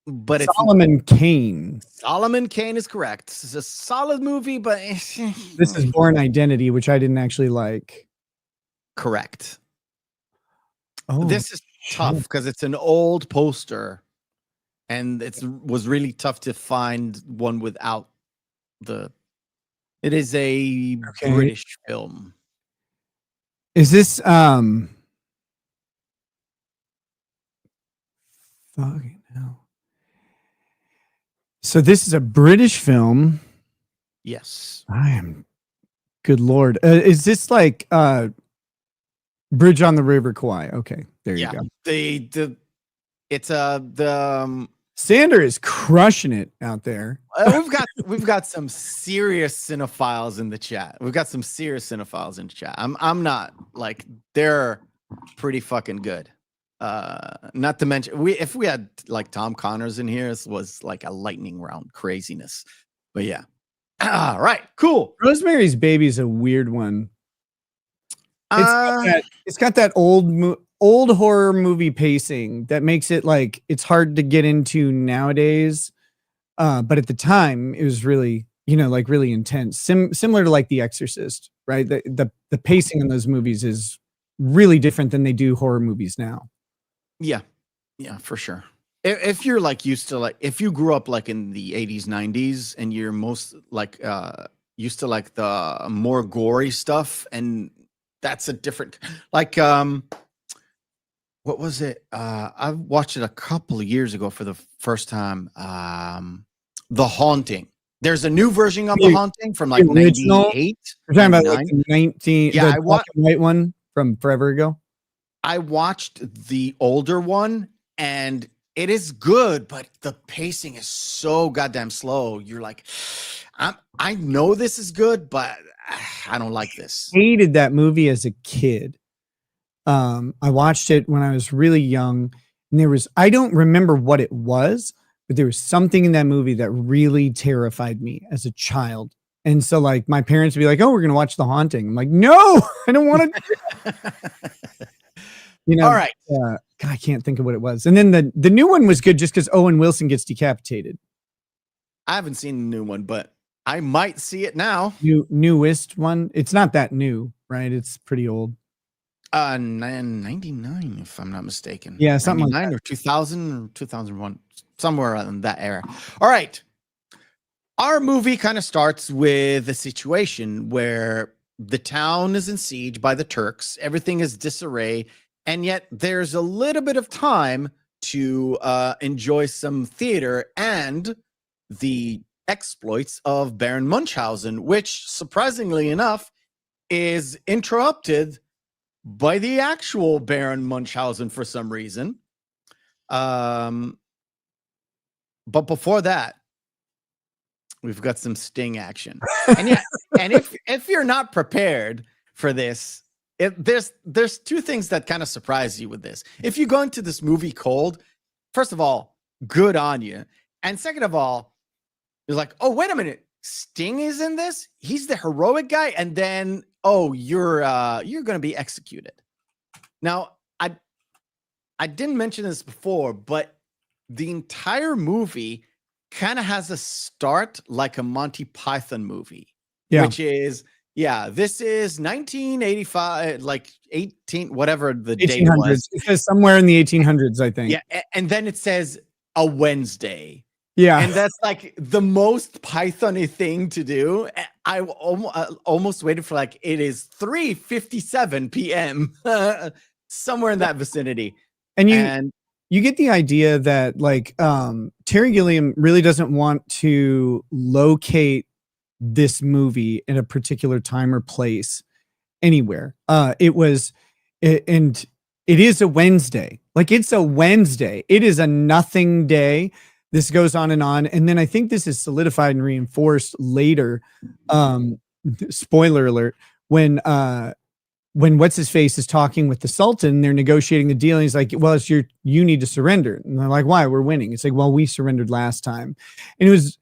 but Solomon Kane. Solomon Kane is correct. This is a solid movie, but this is Born Identity, which I didn't actually like. Correct. Oh, this is tough because it's an old poster, and it was really tough to find one without the. It is a British film. Is this fucking hell. So this is a British film. Yes. I am. Good Lord. Is this like Bridge on the River Kwai? Okay, there you go. Sander is crushing it out there. we've got some serious cinephiles in the chat. I'm not like, they're pretty fucking good. Not to mention if we had like Tom Connors in here, this was like a lightning round craziness. But yeah. All right, cool. Rosemary's Baby is a weird one. It's got that old horror movie pacing that makes it like it's hard to get into nowadays. But at the time, it was really, like really intense. Similar to like The Exorcist, right? The pacing in those movies is really different than they do horror movies now. Yeah, for sure. If you're like used to like, if you grew up like in the 80s, 90s, and you're most like used to like the more gory stuff, and that's a different like what was it? I watched it a couple of years ago for the first time. The Haunting. There's a new version of The Haunting from like 98. You're talking about like the 19. Yeah, I watched the white one from forever ago. I watched the older one, and it is good, but the pacing is so goddamn slow. You're like, I know this is good, but I don't like this. Hated that movie as a kid. I watched it when I was really young, and I don't remember what it was, but there was something in that movie that really terrified me as a child. And so like my parents would be like, "Oh, we're going to watch The Haunting." I'm like, "No, I don't want to." All right. God, I can't think of what it was. And then the new one was good just because Owen Wilson gets decapitated. I haven't seen the new one, but I might see it now. Newest one. It's not that new, right? It's pretty old. 99, if I'm not mistaken. Yeah, something like that. Or 2000 or 2001, somewhere in that era. All right. Our movie kind of starts with a situation where the town is in siege by the Turks. Everything is disarray, and yet there's a little bit of time to enjoy some theater and the exploits of Baron Munchausen, which, surprisingly enough, is interrupted by the actual Baron Munchausen for some reason. But before that, we've got some sting action. And yeah, and if you're not prepared for this, there's two things that kind of surprise you with this. If you go into this movie cold, first of all, good on you. And second of all, you're like, oh, wait a minute, Sting is in this? He's the heroic guy, and then you're gonna be executed. Now, I didn't mention this before, but the entire movie kind of has a start like a Monty Python movie, which is, this is 1985, like 18, whatever the date was. It says somewhere in the 1800s, I think. Yeah, and then it says a Wednesday. Yeah, and that's like the most Python-y thing to do. I almost waited for like it is 3:57 p.m. somewhere in that vicinity, and you get the idea that like Terry Gilliam really doesn't want to locate this movie in a particular time or place anywhere. And it is a Wednesday. Like, it's a Wednesday. It is a nothing day. This goes on, and then I think this is solidified and reinforced later. Spoiler alert: when what's his face is talking with the Sultan, they're negotiating the deal, and he's like, "Well, you need to surrender." And they're like, "Why? We're winning." It's like, "Well, we surrendered last time," and is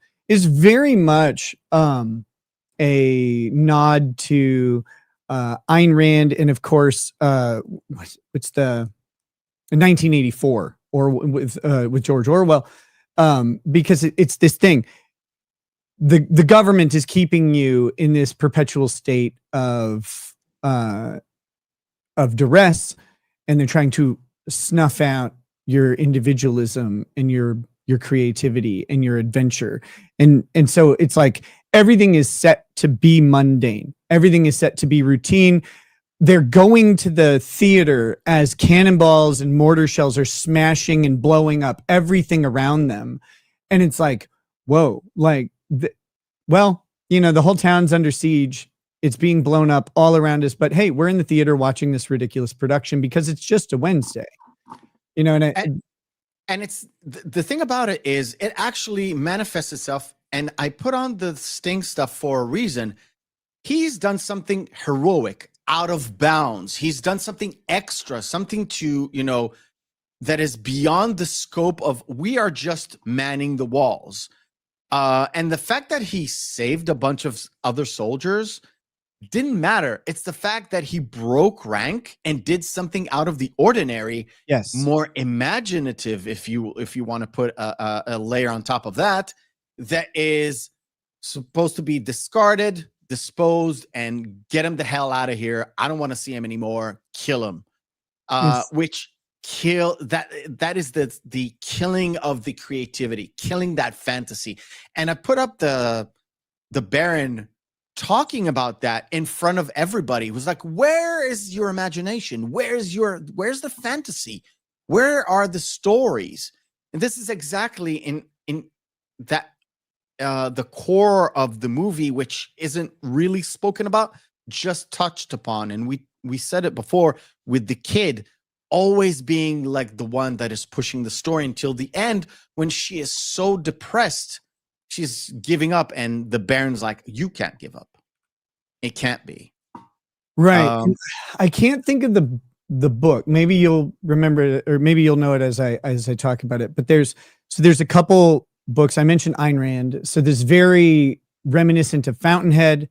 very much a nod to Ayn Rand, and of course, what's the 1984 or with George Orwell. Because it's this thing. The government is keeping you in this perpetual state of duress, and they're trying to snuff out your individualism and your creativity and your adventure. And so it's like everything is set to be mundane. Everything is set to be routine. They're going to the theater as cannonballs and mortar shells are smashing and blowing up everything around them. And it's like, whoa, like, the whole town's under siege. It's being blown up all around us. But hey, we're in the theater watching this ridiculous production because it's just a Wednesday. And it's the thing about it is it actually manifests itself. And I put on the Sting stuff for a reason. He's done something heroic, out of bounds. He's done something extra, something to, that is beyond the scope of we are just manning the walls. And the fact that he saved a bunch of other soldiers didn't matter. It's the fact that he broke rank and did something out of the ordinary. Yes. More imaginative, if you want to put a layer on top of that is supposed to be discarded, disposed, and get him the hell out of here. I don't want to see him anymore. Kill him. Yes. That is the killing of the creativity, killing that fantasy. And I put up the Baron talking about that in front of everybody. It was like, where is your imagination? Where's the fantasy? Where are the stories? And this is exactly in that the core of the movie, which isn't really spoken about, just touched upon. And we said it before, with the kid always being like the one that is pushing the story until the end, when she is so depressed, she's giving up, and the Baron's like, you can't give up. It can't be. Right. I can't think of the book. Maybe you'll remember it, or maybe you'll know it as I talk about it. But there's a couple books. I mentioned Ayn Rand. So there's very reminiscent of Fountainhead.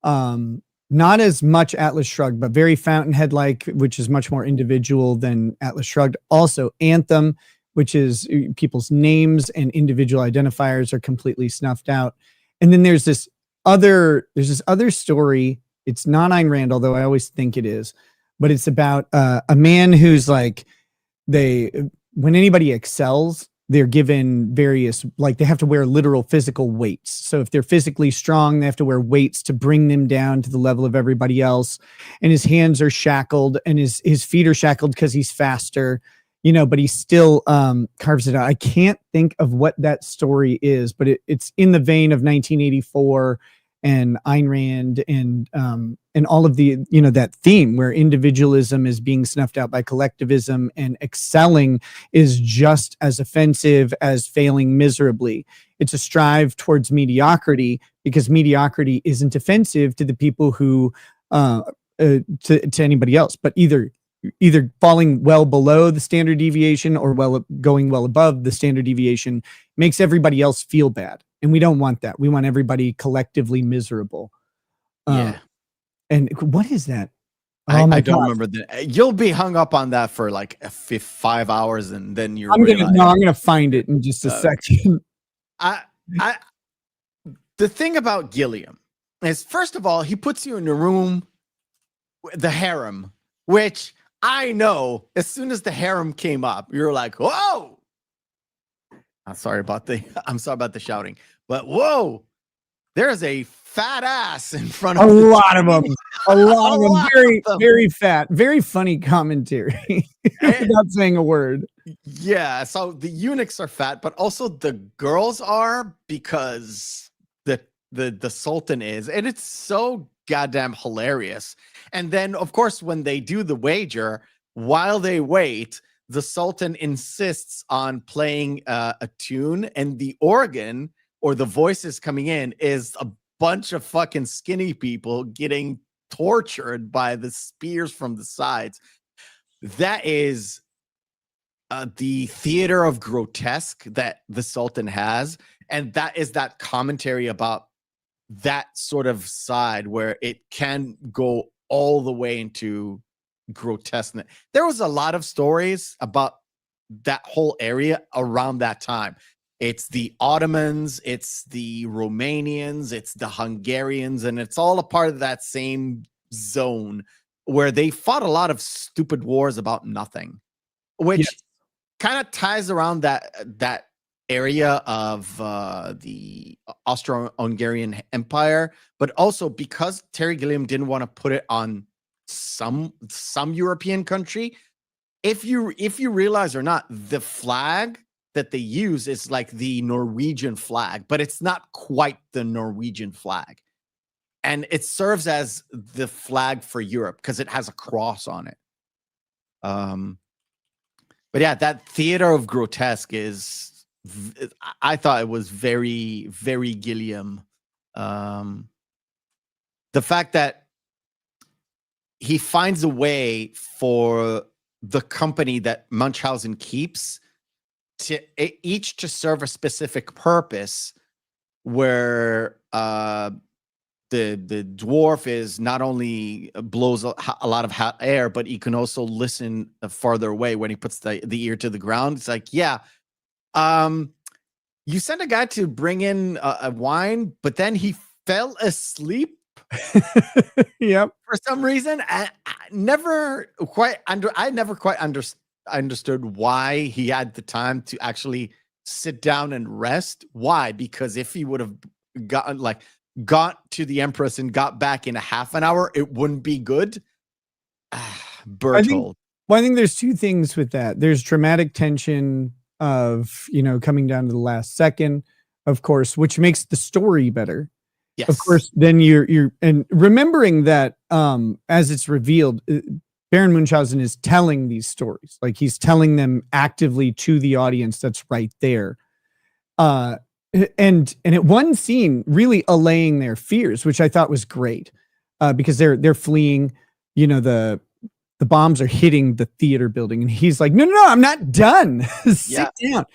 Not as much Atlas Shrugged, but very Fountainhead-like, which is much more individual than Atlas Shrugged. Also Anthem, which is people's names and individual identifiers are completely snuffed out. And then there's this other story. It's not Ayn Rand, although I always think it is, but it's about a man who's like, when anybody excels, they're given various, like they have to wear literal physical weights. So if they're physically strong, they have to wear weights to bring them down to the level of everybody else. And his hands are shackled and his feet are shackled because he's faster, but he still carves it out. I can't think of what that story is, but it's in the vein of 1984 and Ayn Rand and all of the, that theme where individualism is being snuffed out by collectivism and excelling is just as offensive as failing miserably. It's a strive towards mediocrity because mediocrity isn't offensive to the people who, to anybody else, but either falling well below the standard deviation or going well above the standard deviation makes everybody else feel bad. And we don't want that. We want everybody collectively miserable. And what is that? I don't remember that. You'll be hung up on that for like 5 hours, and then I'm gonna find it in just a second. The thing about Gilliam is, first of all, he puts you in a room, the harem, which I know as soon as the harem came up, you're like, whoa. I'm sorry about the shouting, but whoa, there's a fat ass in front of a lot of them. Very, very fat, very funny commentary without saying a word. Yeah, so the eunuchs are fat, but also the girls are, because the Sultan is, and it's so goddamn hilarious. And then, of course, when they do the wager, while they wait, the Sultan insists on playing a tune, and the organ or the voices coming in is a bunch of fucking skinny people getting tortured by the spears from the sides. That is the theater of grotesque that the Sultan has. And that is that commentary about that sort of side where it can go all the way into grotesqueness. There was a lot of stories about that whole area around that time. It's the Ottomans, it's the Romanians, it's the Hungarians, and it's all a part of that same zone where they fought a lot of stupid wars about nothing, which kind of ties around that area of the Austro-Hungarian Empire, but also because Terry Gilliam didn't want to put it on some European country. If you realize or not, the flag that they use is like the Norwegian flag, but it's not quite the Norwegian flag. And it serves as the flag for Europe because it has a cross on it. But yeah, that theater of grotesque is, I thought it was very, very Gilliam. The fact that he finds a way for the company that Munchausen keeps to each to serve a specific purpose, where the dwarf is not only blows a lot of hot air, but he can also listen farther away when he puts the ear to the ground. It's like, yeah, you sent a guy to bring in a wine, but then he fell asleep. Yep. For some reason, I never quite understood why he had the time to actually sit down and rest. Why? Because if he would have got to the Empress and got back in a half an hour, it wouldn't be good. Bertold. I think there's two things with that. There's dramatic tension of, coming down to the last second, of course, which makes the story better. Yes. Of course, then you're and remembering that as it's revealed, Baron Munchausen is telling these stories. Like he's telling them actively to the audience that's right there. And at one scene really allaying their fears, which I thought was great, because they're fleeing, the bombs are hitting the theater building, and he's like, no, I'm not done. Sit down.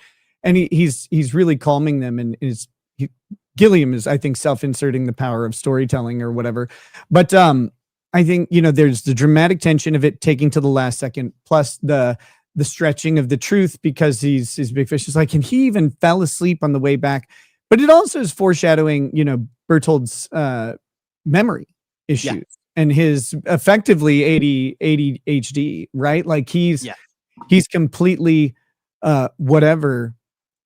And he's really calming them, and Gilliam is, I think, self-inserting the power of storytelling or whatever. But I think, there's the dramatic tension of it taking to the last second, plus the stretching of the truth, because his big fish is like, and he even fell asleep on the way back. But it also is foreshadowing, Bertold's memory issues and his effectively ADHD, right? Like he's completely whatever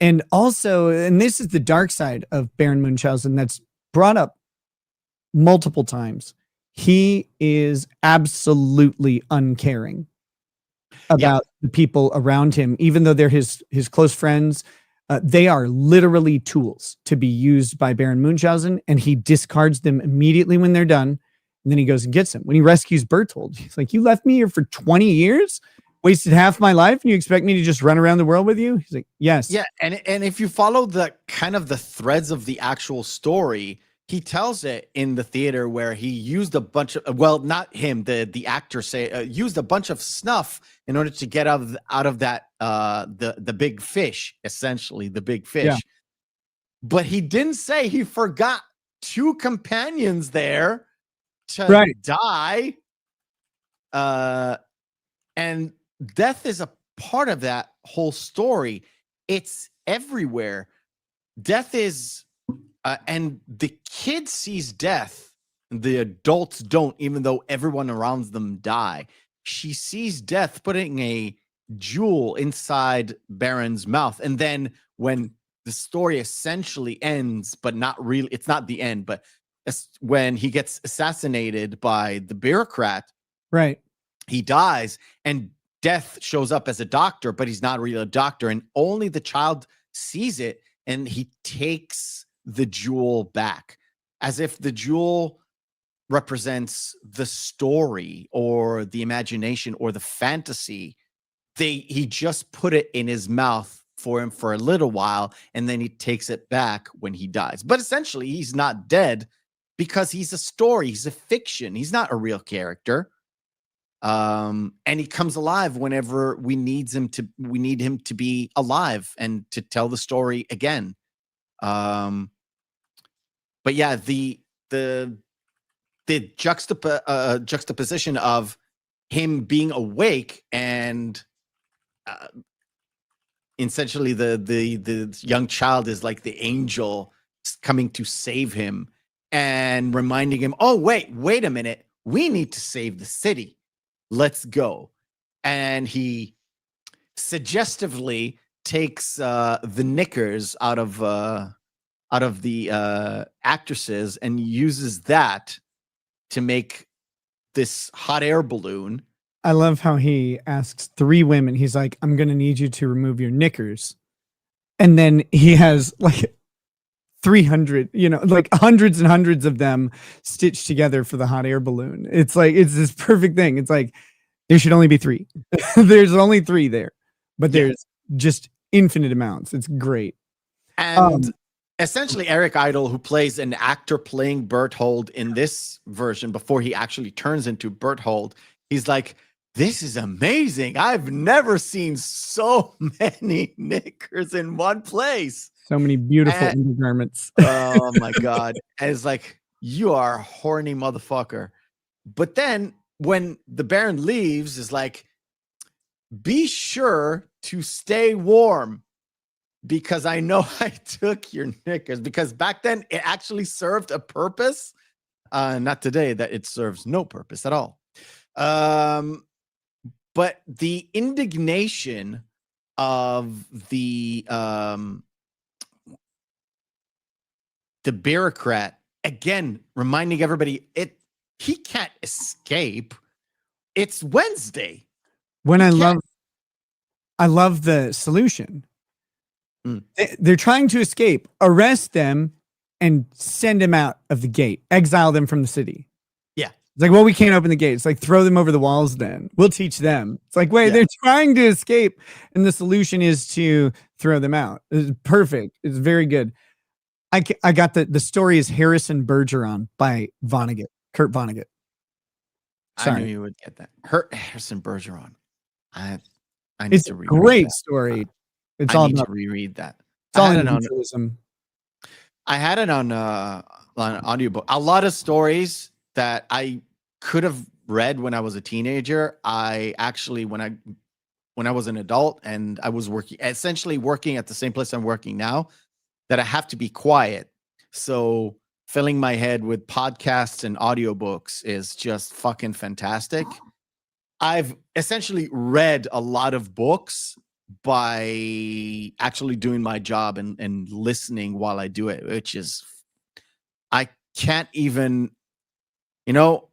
And also, and this is the dark side of Baron Munchausen that's brought up multiple times. He is absolutely uncaring about the people around him, even though they're his close friends. They are literally tools to be used by Baron Munchausen, and he discards them immediately when they're done. And then he goes and gets them. When he rescues Berthold, he's like, "You left me here for 20 years, wasted half my life, and you expect me to just run around the world with you?" He's like, "Yes." Yeah, and if you follow the kind of the threads of the actual story, he tells it in the theater where he used a bunch of, well, not him, the actor used a bunch of snuff in order to get out of that the big fish, essentially the big fish. Yeah. But he didn't say he forgot 2 companions there to die. And death is a part of that whole story. It's everywhere. Death is, and the kid sees death. The adults don't, even though everyone around them die. She sees death putting a jewel inside Baron's mouth. And then when the story essentially ends, but not really, it's not the end, but when he gets assassinated by the bureaucrat, Right. he dies, and death shows up as a doctor, but he's not really a doctor, and only the child sees it, and he takes the jewel back as if the jewel represents the story or the imagination or the fantasy. He just put it in his mouth for him for a little while, and then he takes it back when he dies. But essentially, he's not dead because he's a story. He's a fiction. He's not a real character. And he comes alive whenever we need him to be alive and to tell the story again. But yeah, the juxtaposition of him being awake and essentially the young child is like the angel coming to save him and reminding him, "Oh, wait a minute, we need to save the city. Let's go." And he suggestively takes the knickers out of the actresses and uses that to make this hot air balloon. I love how he asks 3 women. He's like, "I'm going to need you to remove your knickers." And then he has like 300, like hundreds and hundreds of them stitched together for the hot air balloon. It's like, it's this perfect thing. It's like, there should only be 3. There's only 3 there, but there's just infinite amounts. It's great. And essentially Eric Idle, who plays an actor playing Berthold in this version before he actually turns into Berthold, he's like, "This is amazing. I've never seen so many knickers in one place. So many beautiful undergarments." Oh my God. And it's like, you are a horny motherfucker. But then when the Baron leaves, is like, "Be sure to stay warm because I know I took your knickers." Because back then it actually served a purpose. Not today, that it serves no purpose at all. But the indignation of the bureaucrat, again, reminding everybody, he can't escape. It's Wednesday. When I love the solution. They're trying to escape, arrest them, and send them out of the gate, exile them from the city. Yeah. It's like, well, we can't open the gate. It's like, throw them over the walls then. We'll teach them. It's like, wait, they're trying to escape, and the solution is to throw them out. It's perfect. It's very good. I got the story is Harrison Bergeron by Vonnegut, Kurt Vonnegut. Sorry. I knew you would get that. Harrison Bergeron. I need it's to reread a great that. Story. It's I all need about to reread that. It's all individualism. I had it on audiobook. A lot of stories that I could have read when I was a teenager. I actually, when I was an adult and I was essentially working at the same place I'm working now, that I have to be quiet. So filling my head with podcasts and audiobooks is just fucking fantastic. I've essentially read a lot of books by actually doing my job and listening while I do it, which is, I can't even, you know,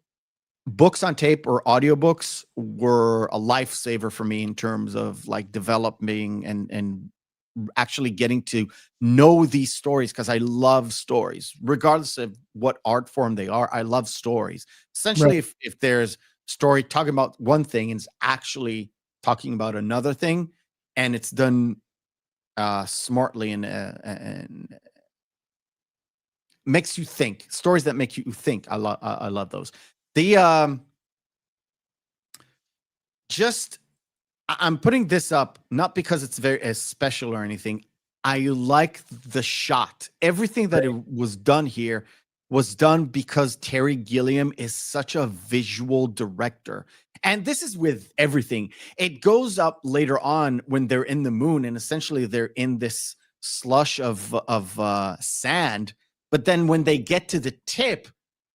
books on tape or audiobooks were a lifesaver for me in terms of like developing and actually getting to know these stories, because I love stories regardless of what art form they are. I love stories. Essentially, Right. if there's story talking about one thing and it's actually talking about another thing, and it's done smartly and makes you think, stories that make you think, I love those. The just I'm putting this up not because it's very as special or anything. I like the shot. Everything that it was done here was done because Terry Gilliam is such a visual director. And this is with everything. It goes up later on when they're in the moon, and essentially they're in this slush of sand. But then when they get to the tip,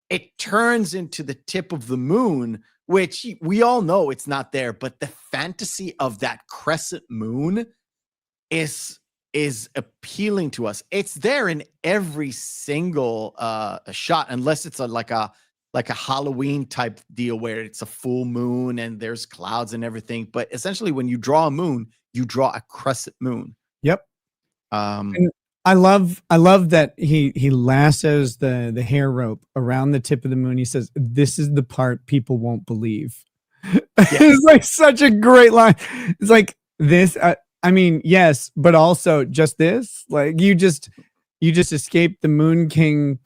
it turns into the tip of the moon, which we all know it's not there, but the fantasy of that crescent moon is appealing to us. It's there in every single shot, unless it's like a Halloween type deal where it's a full moon and there's clouds and everything. But essentially, when you draw a moon, you draw a crescent moon. Yep. Um, And I love that he lassos the hair rope around the tip of the moon. He says, "This is the part people won't believe." It's like such a great line. It's like this. I mean, yes, but also just this. Like you just escaped the Moon King,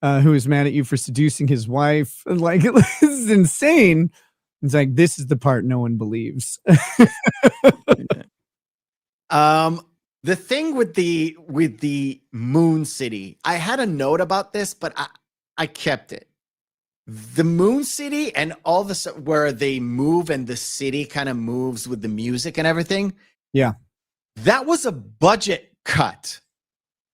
who is mad at you for seducing his wife. Like this is insane. It's like this is the part no one believes. The thing with the Moon City, I had a note about this, but I kept it. The Moon City and all this where they move and the city kind of moves with the music and everything. Yeah. That was a budget cut.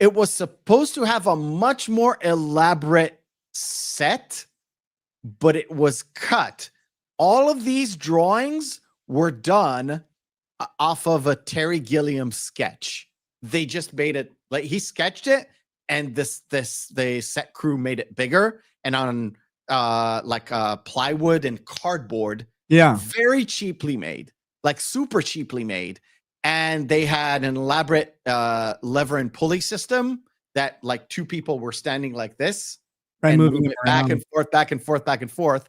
It was supposed to have a much more elaborate set, but it was cut. All of these drawings were done off of a Terry Gilliam sketch. They just made it like he sketched it, and the set crew made it bigger and on plywood and cardboard. Yeah. Very cheaply made, like super cheaply made. And they had an elaborate lever and pulley system that like two people were standing like this, Right, and moving moving it it back around. and forth, back and forth, back and forth,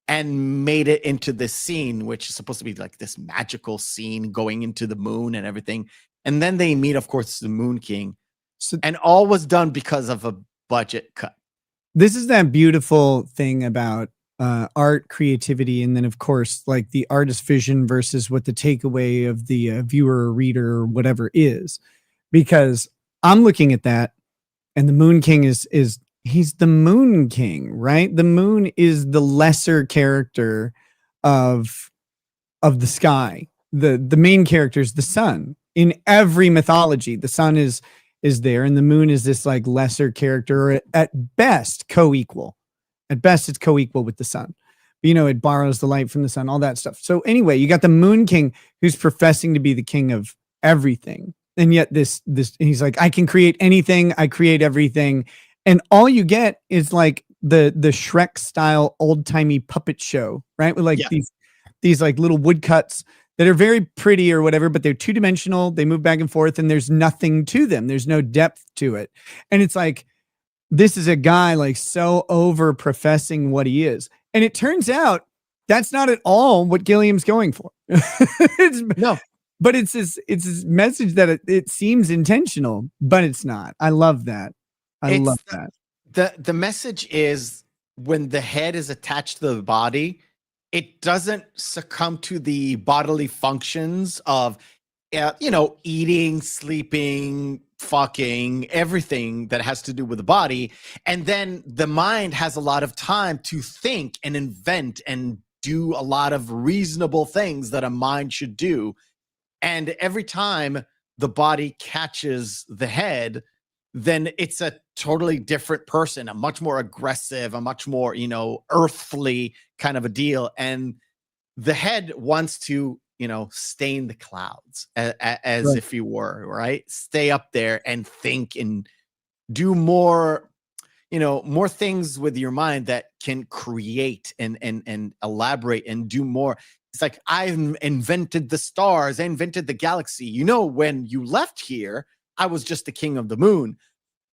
and made it into this scene, which is supposed to be like this magical scene going into the moon and everything. And then they meet, of course, the Moon King. So And all was done because of a budget cut. this is that beautiful thing about art, creativity, and then of course like the artist vision versus what the takeaway of the viewer or reader or whatever is. Because I'm looking at that, and the Moon King is he's the Moon King, right? The moon is the lesser character of the sky. The main character is the sun. In every mythology, the sun is there, and the moon is this like lesser character, or at best co-equal. At best, it's co-equal with the sun. But, you know, it borrows the light from the sun, all that stuff. So anyway, you got the Moon King who's professing to be the king of everything. And yet this he's like, I can create anything, I create everything. And all you get is like the Shrek style old-timey puppet show, right? With like these like little woodcuts that are very pretty or whatever, but they're two-dimensional, they move back and forth, and there's nothing to them. There's no depth to it. And it's like, this is a guy like so over professing what he is. And it turns out that's not at all what Gilliam's going for. No. But it's this message that it seems intentional, but it's not. I love that. I love that. The message is when the head is attached to the body, it doesn't succumb to the bodily functions of, eating, sleeping, fucking, everything that has to do with the body. And then the mind has a lot of time to think and invent and do a lot of reasonable things that a mind should do. And every time the body catches the head, then it's a totally different person, a much more aggressive, a much more, earthly kind of a deal. And the head wants to stay in the clouds as if you were, right? Stay up there and think and do more, more things with your mind that can create and elaborate and do more. It's like, I've invented the stars, I invented the galaxy. When you left here, I was just the king of the moon.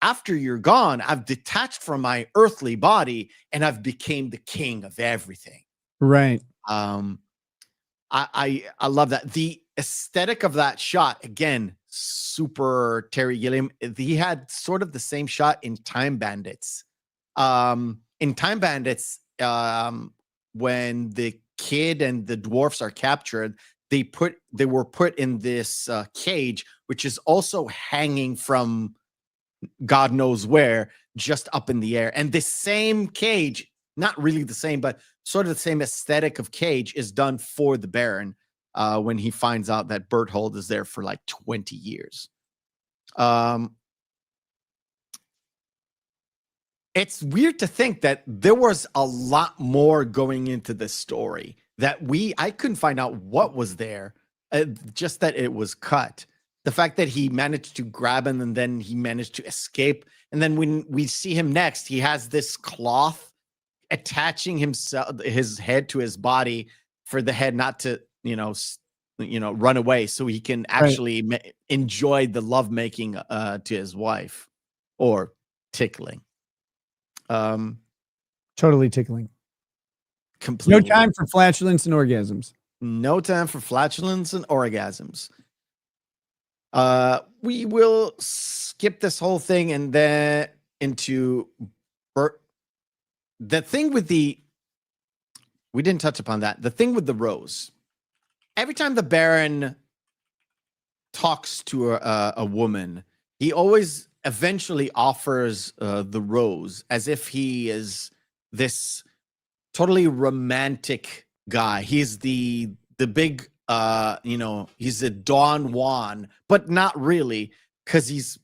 After you're gone, I've detached from my earthly body and I've became the king of everything. Right. I love that. The aesthetic of that shot, again, super Terry Gilliam. He had sort of the same shot in Time Bandits. In Time Bandits, when the kid and the dwarfs are captured, they were put in this cage, which is also hanging from God knows where, just up in the air. And the same cage, not really the same, but sort of the same aesthetic of cage is done for the Baron when he finds out that Berthold is there for like 20 years. It's weird to think that there was a lot more going into this story that I couldn't find out what was there, just that it was cut. The fact that he managed to grab him and then he managed to escape. And then when we see him next, he has this cloth attaching his head to his body for the head not to, run away, so he can actually enjoy the lovemaking to his wife, or tickling. Totally tickling. Completely. No time for flatulence and orgasms. No time for flatulence and orgasms. We will skip this whole thing and then into the thing with we didn't touch upon that. The thing with the rose. Every time the Baron talks to a woman, he always eventually offers the rose as if he is this totally romantic guy. He's the big, he's a Don Juan, but not really, because he's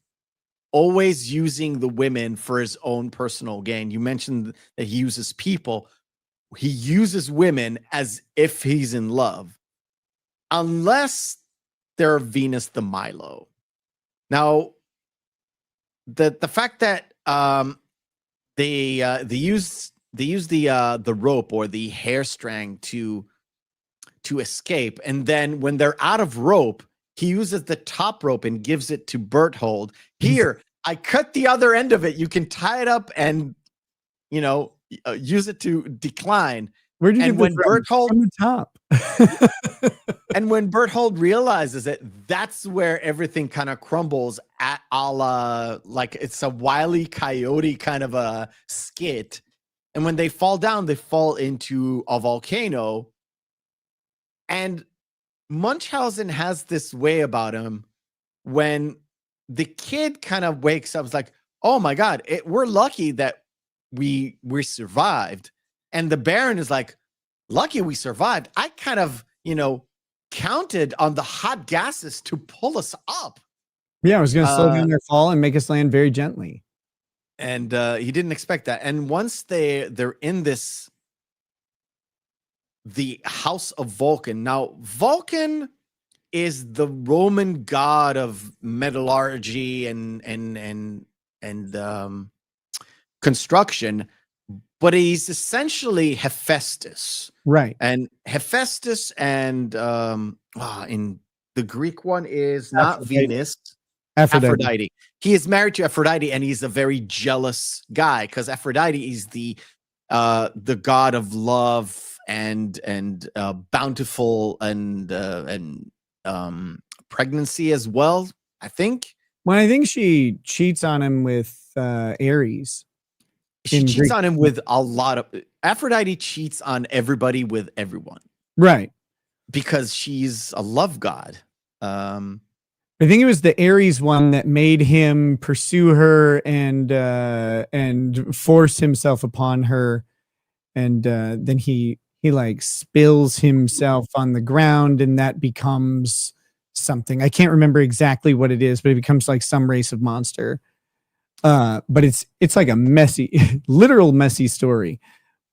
always using the women for his own personal gain. You mentioned that he uses people. He uses women as if he's in love, unless they're Venus de Milo. Now, the fact that they use the rope or the hair strang to escape, and then when they're out of rope, he uses the top rope and gives it to Berthold. Here, I cut the other end of it. You can tie it up and use it to decline. Where did you get when Berthold from the top? And when Berthold realizes it, that's where everything kind of crumbles at a la, like it's a Wile E. Coyote kind of a skit. And when they fall down, they fall into a volcano. And Munchausen has this way about him when the kid kind of wakes up, it's like, oh my God, we're lucky that we survived. And the Baron is like, lucky we survived. I kind of, counted on the hot gases to pull us up. Yeah, I was going to slow down their fall and make us land very gently. And he didn't expect that. And once they're in the House of Vulcan. Now, Vulcan is the Roman god of metallurgy and construction, but he's essentially Hephaestus. Right. And Hephaestus and in the Greek one is not Venus. Aphrodite. He is married to Aphrodite, and he's a very jealous guy because Aphrodite is the god of love and bountiful and pregnancy as well, I think. Well, I think she cheats on him with Ares. She cheats on him with a lot of... Aphrodite cheats on everybody with everyone. Right. Because she's a love god. I think it was the Ares one that made him pursue her and force himself upon her. And then he like spills himself on the ground, and that becomes something. I can't remember exactly what it is, but it becomes like some race of monster. But it's like a messy, literal messy story.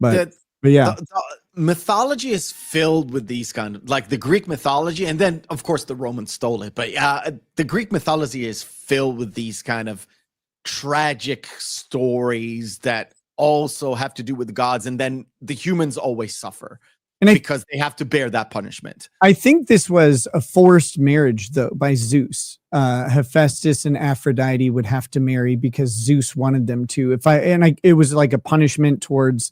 But yeah, mythology is filled with these kind of, like the Greek mythology, and then of course the Romans stole it, but the Greek mythology is filled with these kind of tragic stories that also have to do with the gods, and then the humans always suffer because they have to bear that punishment. I think this was a forced marriage, though, by Zeus. Hephaestus and Aphrodite would have to marry because Zeus wanted them to. It was like a punishment towards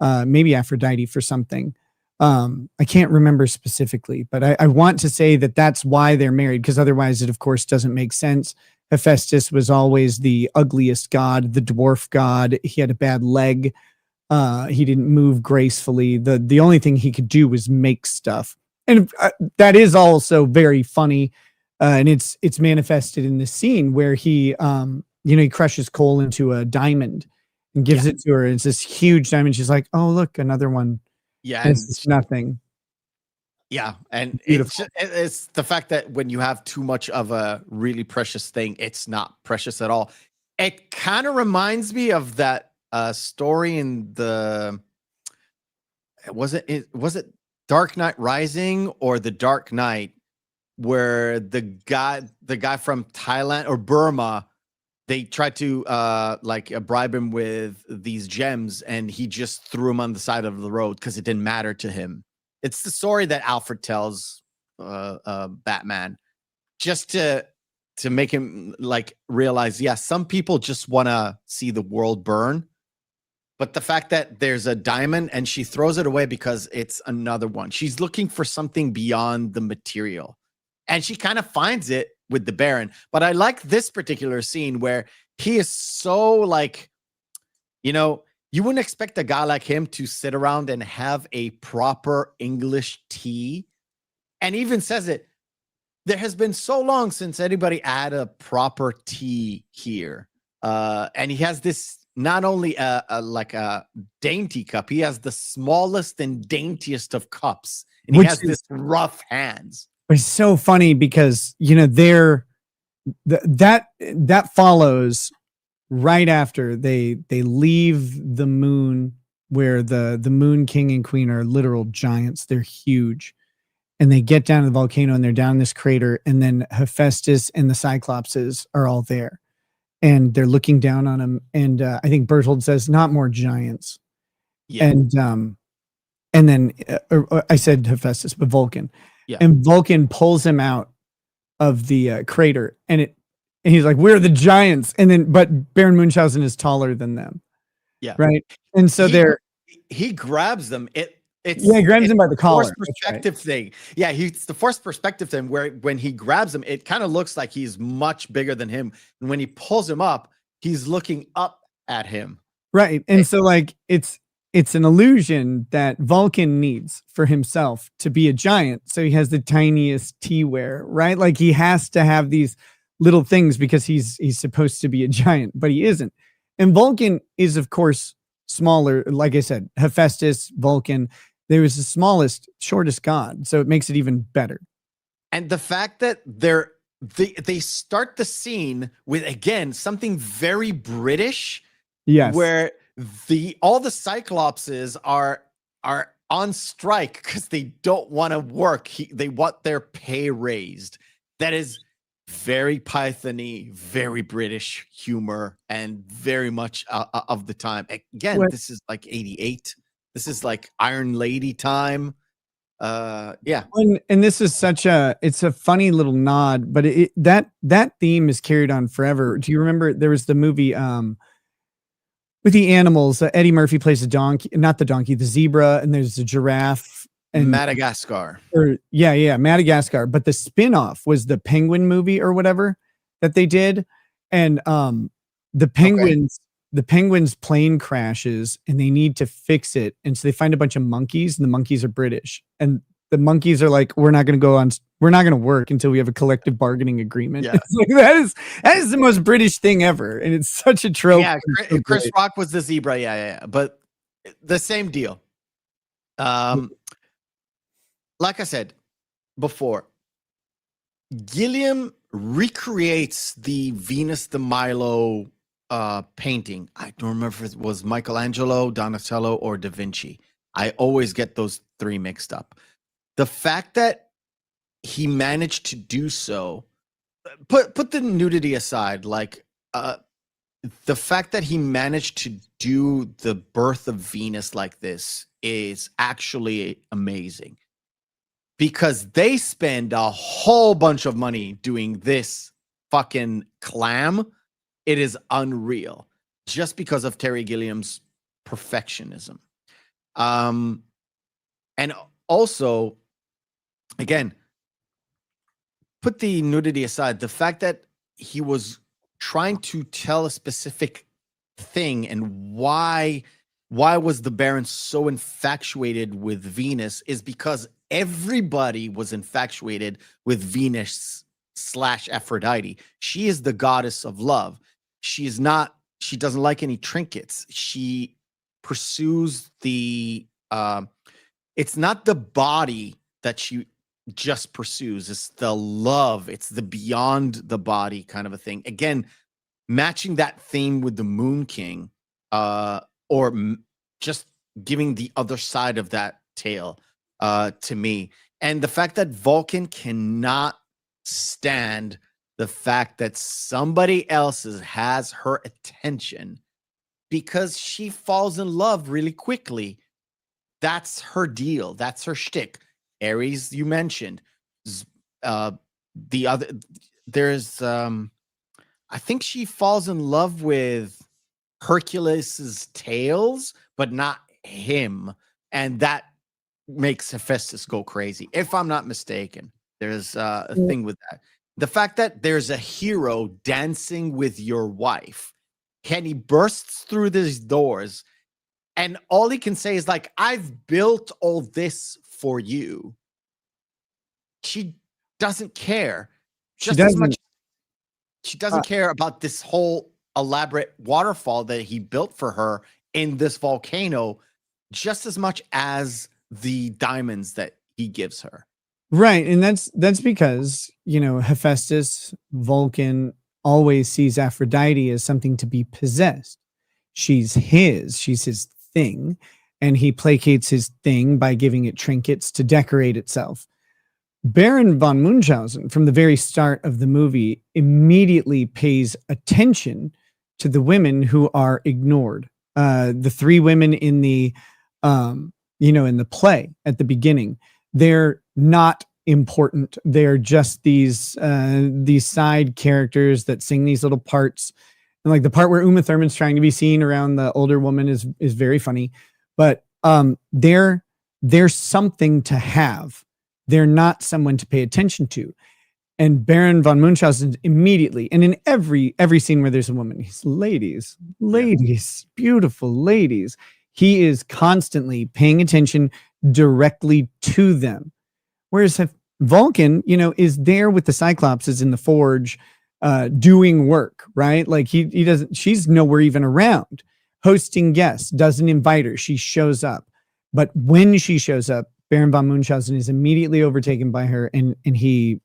maybe Aphrodite for something. I can't remember specifically, but I want to say that that's why they're married, because otherwise it, of course, doesn't make sense. Hephaestus was always the ugliest god, the dwarf god. He had a bad leg. He didn't move gracefully. The only thing he could do was make stuff. And that is also very funny. And it's manifested in this scene where he crushes coal into a diamond and gives it to her. It's this huge diamond. She's like, oh, look, another one. Yeah. And it's nothing. Yeah. And it's the fact that when you have too much of a really precious thing, it's not precious at all. It kind of reminds me of that story in was it Dark Knight Rising or The Dark Knight, where the guy from Thailand or Burma, they tried to bribe him with these gems, and he just threw them on the side of the road because it didn't matter to him. It's the story that Alfred tells Batman, just to make him like realize, some people just want to see the world burn. But the fact that there's a diamond and she throws it away because it's another one. She's looking for something beyond the material. And she kind of finds it with the Baron. But I like this particular scene where he is so like, you wouldn't expect a guy like him to sit around and have a proper English tea. And even says it, there has been so long since anybody had a proper tea here. And he has this, not only a dainty cup, he has the smallest and daintiest of cups, and he has this rough hands. It's so funny because that follows right after they leave the moon, where the Moon King and Queen are literal giants. They're huge, and they get down to the volcano and they're down this crater, and then Hephaestus and the Cyclopses are all there. And they're looking down on him, and I think Berthold says, "Not more giants." Yeah. And then I said Hephaestus, but Vulcan. Yeah. And Vulcan pulls him out of the crater, and he's like, "We're the giants." But Baron Munchausen is taller than them. Yeah. Right. And so he grabs them. He grabs him by the collar. Forced perspective thing. Yeah, it's the forced perspective thing where when he grabs him, it kind of looks like he's much bigger than him. And when he pulls him up, he's looking up at him. Right. And so like it's an illusion that Vulcan needs for himself to be a giant. So he has the tiniest teaware, right? Like he has to have these little things because he's supposed to be a giant, but he isn't. And Vulcan is, of course, smaller. Like I said, Hephaestus, Vulcan. There was the smallest, shortest god, so it makes it even better. And the fact that they start the scene with, again, something very British, where all the Cyclopses are on strike because they don't want to work. They want their pay raised. That is very Python-y, very British humor, and very much of the time. Again, this is like 88. This is like Iron Lady time. Yeah. And this is it's a funny little nod, but that theme is carried on forever. Do you remember there was the movie with the animals? Eddie Murphy plays the zebra, and there's a giraffe. And Madagascar. Madagascar. But the spin-off was the penguin movie or whatever that they did. And the penguins plane crashes and they need to fix it. And so they find a bunch of monkeys, and the monkeys are British. And the monkeys are like, we're not going to work until we have a collective bargaining agreement. Yeah. Like, that is the most British thing ever. And it's such a trope. Yeah. Chris Rock was the zebra. Yeah. But the same deal. Like I said before, Gilliam recreates the Venus de Milo painting. I don't remember if it was Michelangelo, Donatello, or Da Vinci. I always get those three mixed up. The fact that he managed to do so, put the nudity aside, like the fact that he managed to do the birth of Venus like this is actually amazing, because they spend a whole bunch of money doing this fucking clam. It is unreal, just because of Terry Gilliam's perfectionism. And also, again, put the nudity aside, the fact that he was trying to tell a specific thing, and why was the Baron so infatuated with Venus is because everybody was infatuated with Venus / Aphrodite. She is the goddess of love. She doesn't like any trinkets. She pursues the it's not the body that she just pursues, it's the love, it's the beyond the body kind of a thing. Again, matching that theme with the Moon King, just giving the other side of that tale to me. And the fact that Vulcan cannot stand the fact that somebody else has her attention, because she falls in love really quickly. That's her deal. That's her shtick. Ares, you mentioned. The other, there's, I think she falls in love with Hercules's tails, but not him. And that makes Hephaestus go crazy, if I'm not mistaken. There's a thing with that. The fact that there's a hero dancing with your wife, and he bursts through these doors, and all he can say is like, I've built all this for you. She doesn't care. Just as much. She doesn't care about this whole elaborate waterfall that he built for her in this volcano, just as much as the diamonds that he gives her. Right. And that's because, Hephaestus, Vulcan, always sees Aphrodite as something to be possessed. She's his thing, and he placates his thing by giving it trinkets to decorate itself. Baron von Munchausen, from the very start of the movie, immediately pays attention to the women who are ignored. The three women in the, in the play at the beginning, they're not important. They're just these side characters that sing these little parts. And like the part where Uma Thurman's trying to be seen around the older woman is very funny, but they're something to have. They're not someone to pay attention to. And Baron von Munchausen immediately, and in every scene where there's a woman, he's ladies, beautiful ladies. He is constantly paying attention directly to them. Whereas Vulcan, is there with the Cyclopses in the forge, doing work, right? Like he doesn't, she's nowhere even around, hosting guests, doesn't invite her. She shows up. But when she shows up, Baron von Munchausen is immediately overtaken by her, and he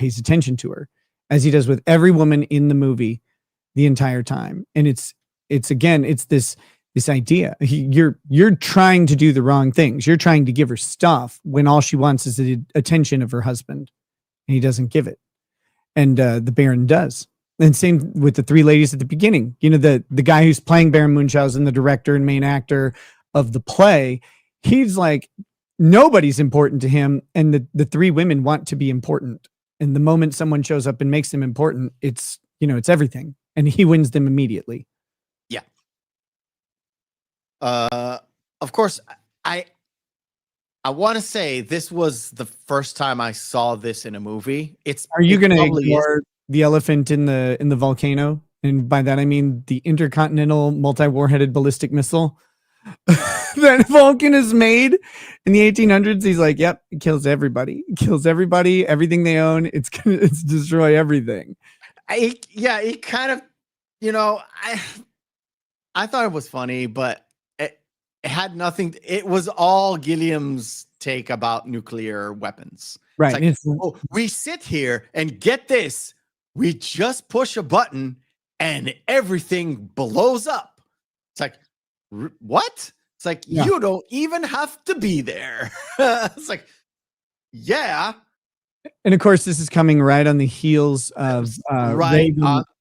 pays attention to her, as he does with every woman in the movie the entire time. And it's this idea. You're trying to do the wrong things. You're trying to give her stuff when all she wants is the attention of her husband, and he doesn't give it. And the Baron does. And same with the three ladies at the beginning. The guy who's playing Baron Munchausen, the director and main actor of the play, he's like, nobody's important to him, and the three women want to be important. And the moment someone shows up and makes them important, it's everything, and he wins them immediately. Yeah. Of course, I want to say this was the first time I saw this in a movie. Are you going to ignore the elephant in the volcano? And by that I mean the intercontinental multi-warheaded ballistic missile that Vulcan has made in the 1800s. He's like, yep, it kills everybody. It kills everybody, everything they own. It's destroy everything. He kind of, I thought it was funny, but it had nothing. It was all Gilliam's take about nuclear weapons. Right. It's like, we sit here and get this. We just push a button and everything blows up. It's like, what? It's like, Yeah. you don't even have to be there. It's like, yeah. And of course, this is coming right on the heels of Right.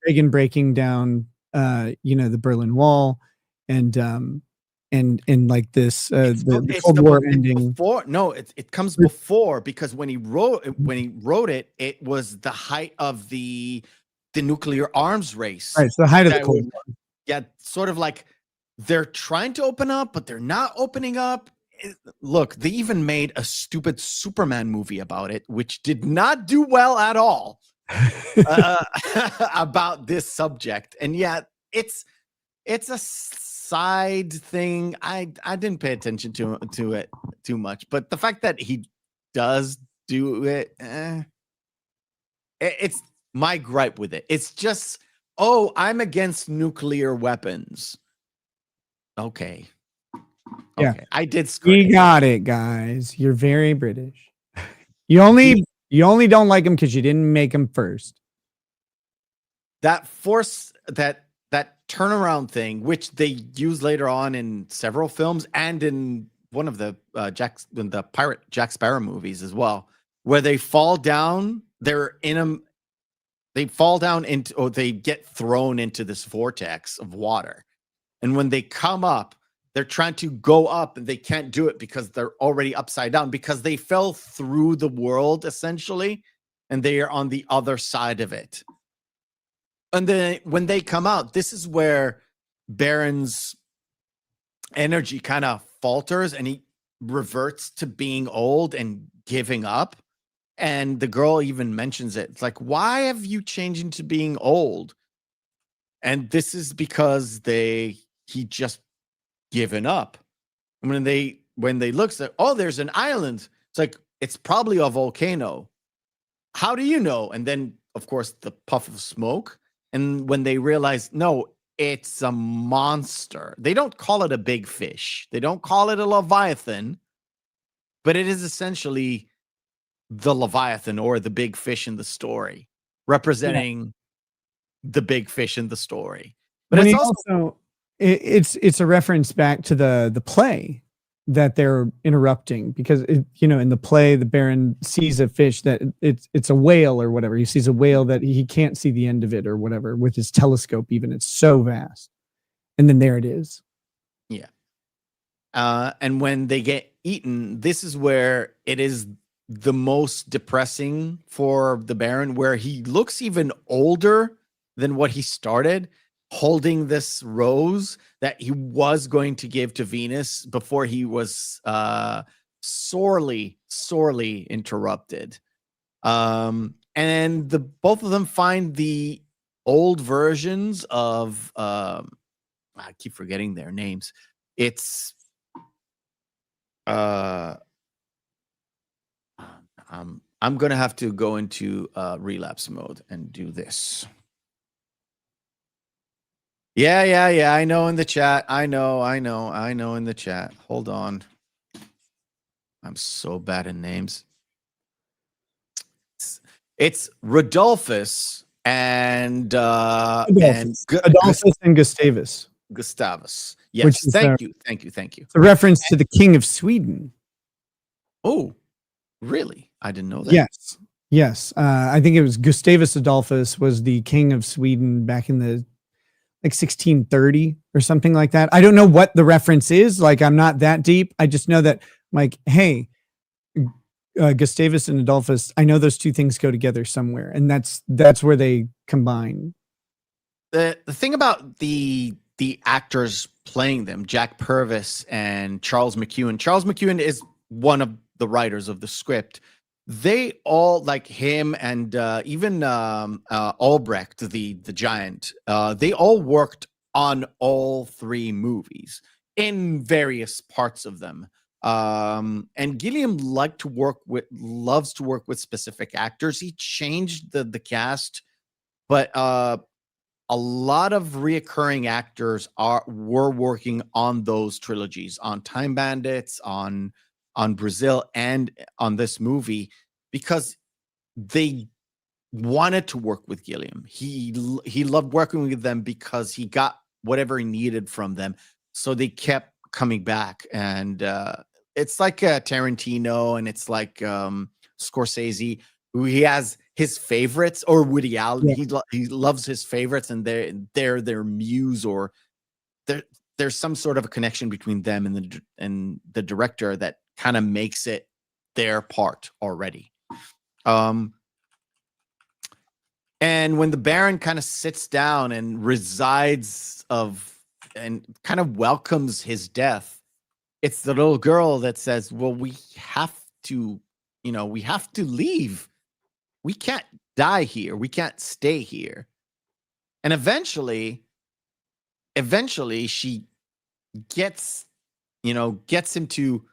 Reagan breaking down, the Berlin Wall, and like this, the Cold War ending. It comes before, because when he wrote it, it was the height of the nuclear arms race. Right, it's the height of the Cold War. Yeah, sort of like they're trying to open up, but they're not opening up. Look, they even made a stupid Superman movie about it, which did not do well at all about this subject. And yet it's a side thing. I didn't pay attention to it too much, but the fact that he does do it, it's my gripe with it. It's just, oh, I'm against nuclear weapons. Okay. Yeah. Okay. I did. We got it, guys. You're very British. You only don't like him because you didn't make him first. That turnaround thing, which they use later on in several films and in one of the pirate Jack Sparrow movies as well, where they fall down. They fall down into, or they get thrown into this vortex of water, and when they come up, they're trying to go up and they can't do it because they're already upside down, because they fell through the world essentially, and they are on the other side of it. And then when they come out, this is where Baron's energy kind of falters and he reverts to being old and giving up. And the girl even mentions it. It's like, why have you changed into being old? And this is because he just given up. And when they look, say, oh, there's an island. It's like, it's probably a volcano. How do you know? And then, of course, the puff of smoke. And when they realize, no, it's a monster. They don't call it a big fish. They don't call it a leviathan. But it is essentially the leviathan, or the big fish in the story, representing the big fish in the story. But it's also it's a reference back to the play that they're interrupting, because in the play, the Baron sees a fish that it's a whale or whatever. He sees a whale that he can't see the end of it or whatever with his telescope. Even it's so vast, and then there it is. Yeah. And when they get eaten, this is where it is the most depressing for the Baron, where he looks even older than what he started, holding this rose that he was going to give to Venus before he was sorely interrupted. And both of them find the old versions of I keep forgetting their names. It's I'm gonna have to go into relapse mode and do this. Yeah. I know in the chat. I know in the chat. Hold on. I'm so bad in names. It's Rodolphus and Adolphus and Gustavus. Gustavus. Yes. Thank you. It's a reference to the King of Sweden. Oh, really? I didn't know that. Yes. I think it was Gustavus Adolphus was the King of Sweden back in the 1630 or something like that. I don't know what the reference is. Like, I'm not that deep. I just know that, like, hey, Gustavus and Adolphus, I know those two things go together somewhere, and that's where they combine. The thing about the actors playing them, Jack Purvis and Charles McEwan. Charles McEwan is one of the writers of the script. They all, like him and even Albrecht, the giant, they all worked on all three movies in various parts of them. And Gilliam loves to work with specific actors. He changed the cast, but a lot of reoccurring actors were working on those trilogies, on Time Bandits, on Brazil, and on this movie, because they wanted to work with Gilliam. He loved working with them because he got whatever he needed from them. So they kept coming back, and it's like Tarantino, and it's like Scorsese, who he has his favorites, or Woody Allen. Yeah. He loves his favorites, and they're their muse, or there's some sort of a connection between them and the director that kind of makes it their part already. And when the Baron kind of sits down and and kind of welcomes his death, it's the little girl that says, well, we have to leave. We can't die here. We can't stay here. And eventually she gets him to,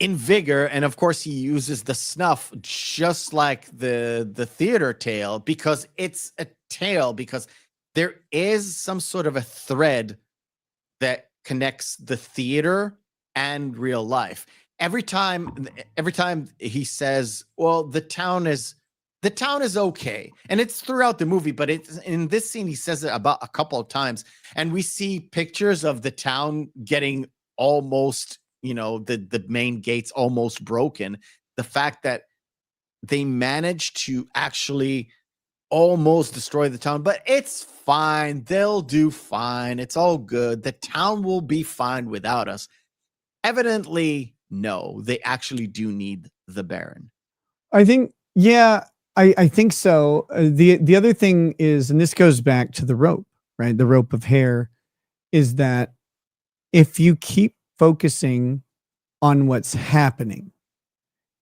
in vigor. And of course he uses the snuff, just like the theater tale, because it's a tale, because there is some sort of a thread that connects the theater and real life. Every time he says, well, the town is okay. And it's throughout the movie, but it's in this scene, he says it about a couple of times. And we see pictures of the town getting almost, the main gates almost broken. The fact that they managed to actually almost destroy the town, but it's fine. They'll do fine. It's all good. The town will be fine without us. Evidently, no, they actually do need the Baron. I think, yeah, I think so. The other thing is, and this goes back to the rope, right? The rope of hair, is that if you keep focusing on what's happening,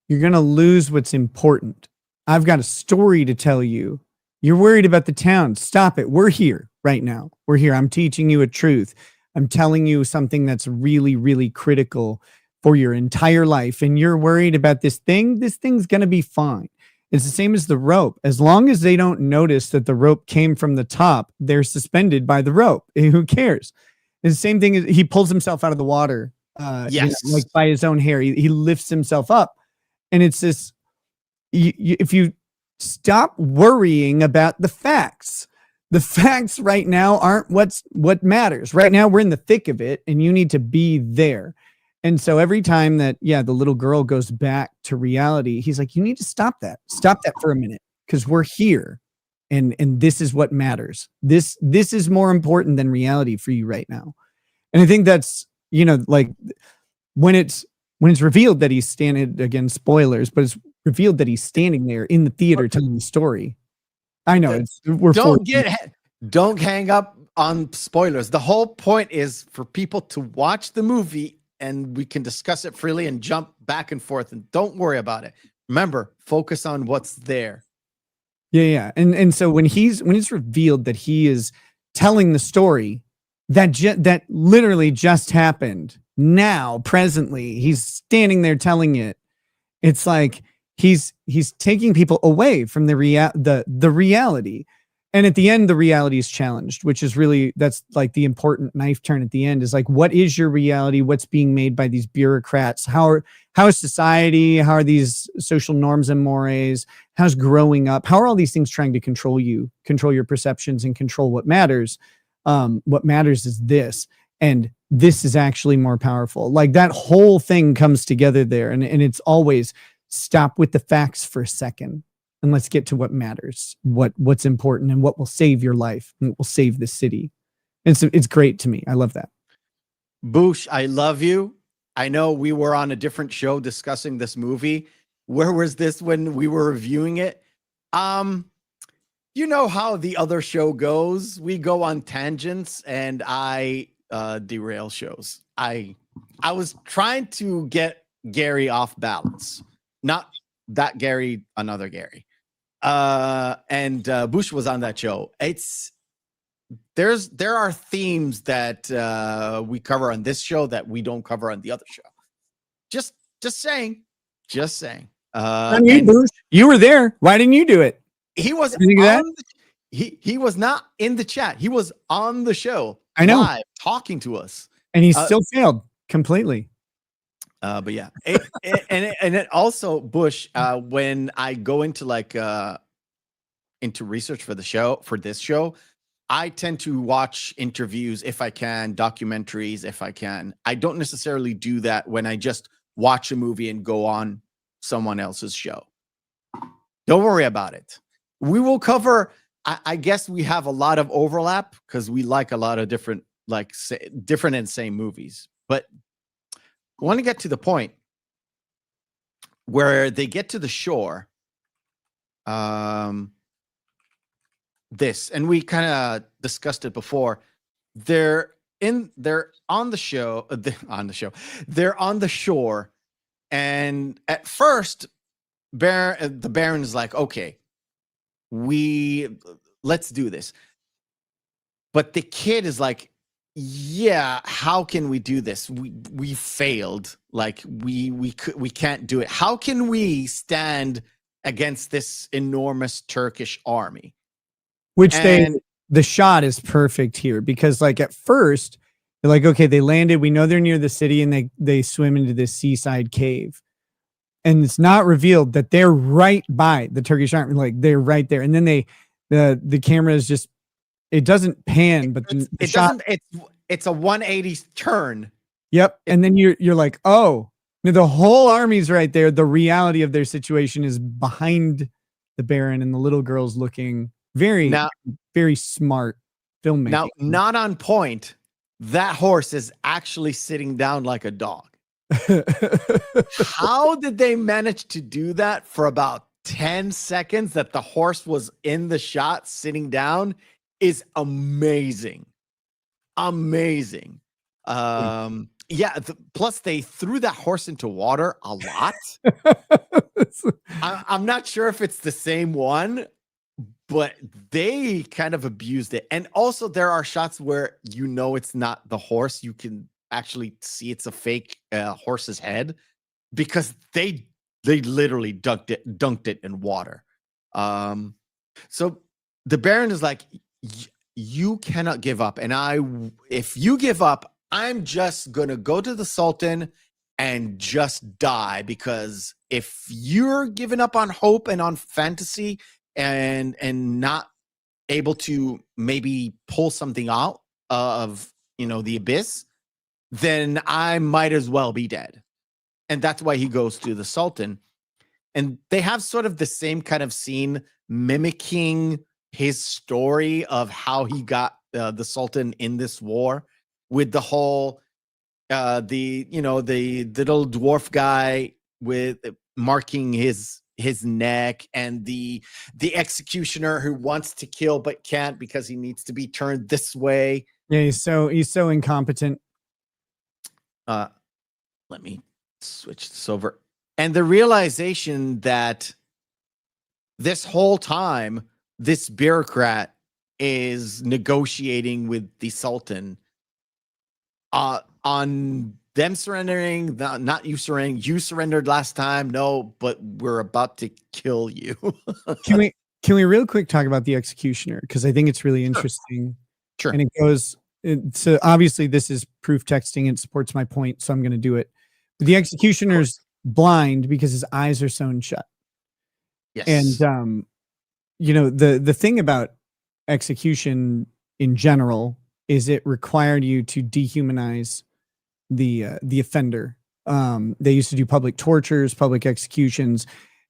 you're going to lose what's important. I've got a story to tell you. You're worried about the town. Stop it. We're here right now. We're here. I'm teaching you a truth. I'm telling you something that's really, really critical for your entire life. And you're worried about this thing. This thing's going to be fine. It's the same as the rope. As long as they don't notice that the rope came from the top, they're suspended by the rope. Who cares? It's the same thing as he pulls himself out of the water. Yes. Like by his own hair. He lifts himself up. And it's this, if you stop worrying about the facts right now aren't what matters. Right now, we're in the thick of it, and you need to be there. And so every time that, the little girl goes back to reality, he's like, you need to stop that for a minute, because we're here. And this is what matters. This is more important than reality for you right now. And I think that's, like when it's revealed that he's standing, again, spoilers, but it's revealed that he's standing there in the theater telling the story. I know don't hang up on spoilers. The whole point is for people to watch the movie, and we can discuss it freely and jump back and forth, and don't worry about it. Remember, focus on what's there. Yeah. And so when it's revealed that he is telling the story that literally just happened now, presently, he's standing there telling it. It's like he's taking people away from the reality. And at the end, the reality is challenged, which is really, that's like the important knife turn at the end, is like, what is your reality? What's being made by these bureaucrats? How is society? How are these social norms and mores? How's growing up? How are all these things trying to control you, control your perceptions, and control what matters? What matters is this. And this is actually more powerful. Like that whole thing comes together there. And it's always stop with the facts for a second. And let's get to what matters, what's important, and what will save your life, and what will save the city. And so it's great to me. I love that. Boosh, I love you. I know we were on a different show discussing this movie. Where was this when we were reviewing it? You know how the other show goes. We go on tangents, and I derail shows. I was trying to get Gary off balance. Not that Gary, another Gary. And Bush was on that show. There are themes that we cover on this show that we don't cover on the other show. Just saying. You were there. Why didn't you do it? He was he was not in the chat. He was on the show. I know, live, talking to us, and he still failed completely. But yeah, it also, Bush, when I go into into research for this show, I tend to watch interviews if I can, documentaries if I can. I don't necessarily do that when I just watch a movie and go on someone else's show. Don't worry about it. We will cover. I guess we have a lot of overlap because we like a lot of different, different and same movies. But I want to get to the point where they get to the shore. This, and we kind of discussed it before. They're on the show. They're on the shore, and at first, the Baron is like, "Okay, let's do this." But the kid is like, "Yeah, how can we do this? We failed. Like we can't do it. How can we stand against this enormous Turkish army?" Which the shot is perfect here because like at first they're like, okay, they landed. We know they're near the city and they swim into this seaside cave. And it's not revealed that they're right by the Turkish army. Like they're right there. And then the camera is just, it doesn't pan, but it's a 180 turn. Yep. And then you're like, oh, the whole army's right there. The reality of their situation is behind the Baron, and the little girl's looking very smart filmmaking. Now, not on point. That horse is actually sitting down like a dog. How did they manage to do that for about 10 seconds that the horse was in the shot sitting down is amazing. Amazing. Plus they threw that horse into water a lot. I'm not sure if it's the same one, but they kind of abused it. And also there are shots where it's not the horse. You can actually see it's a fake horse's head because they literally dunked it in water. So the Baron is like, you cannot give up. And if you give up, I'm just going to go to the Sultan and just die, because if you're giving up on hope and on fantasy and not able to maybe pull something out of the abyss, then I might as well be dead. And that's why he goes to the Sultan. And they have sort of the same kind of scene mimicking his story of how he got the Sultan in this war, with the whole the little dwarf guy with marking his neck, and the executioner who wants to kill but can't because he needs to be turned this way. Yeah, he's so incompetent. Let me switch this over. And the realization that this whole time this bureaucrat is negotiating with the Sultan on them surrendering, not you surrendering. You surrendered last time, no, but we're about to kill you. Can we real quick talk about the executioner, because I think it's really interesting. Sure. And it goes, so obviously this is proof texting and supports my point, so I'm going to do it. But the executioner's blind because his eyes are sewn shut. Yes. And the thing about execution in general is it required you to dehumanize the offender. They used to do public tortures, public executions,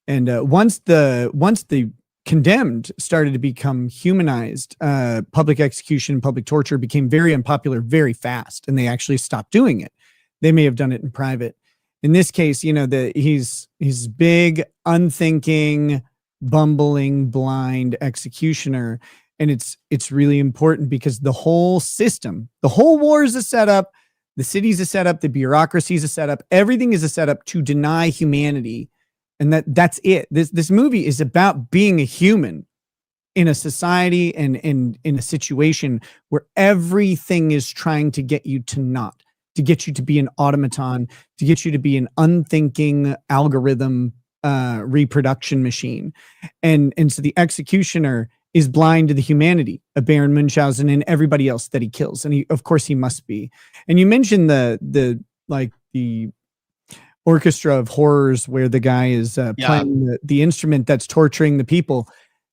and once the condemned started to become humanized, public execution, public torture became very unpopular very fast, and they actually stopped doing it. They may have done it in private. In this case, he's big, unthinking, bumbling, blind executioner. And it's really important because the whole system, the whole war is a setup, the city's a setup, the bureaucracy is a setup, everything is a setup to deny humanity. And that's it. This movie is about being a human in a society and in a situation where everything is trying to get you to get you to be an automaton, to get you to be an unthinking algorithm reproduction machine. And so the executioner is blind to the humanity of Baron Munchausen and everybody else that he kills. And of course he must be. And you mentioned the orchestra of horrors where the guy is playing the instrument that's torturing the people.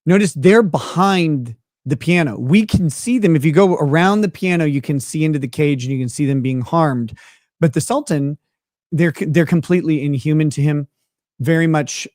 Notice they're behind the piano. We can see them. If you go around the piano, you can see into the cage and you can see them being harmed. But the Sultan, they're completely inhuman to him. Very much,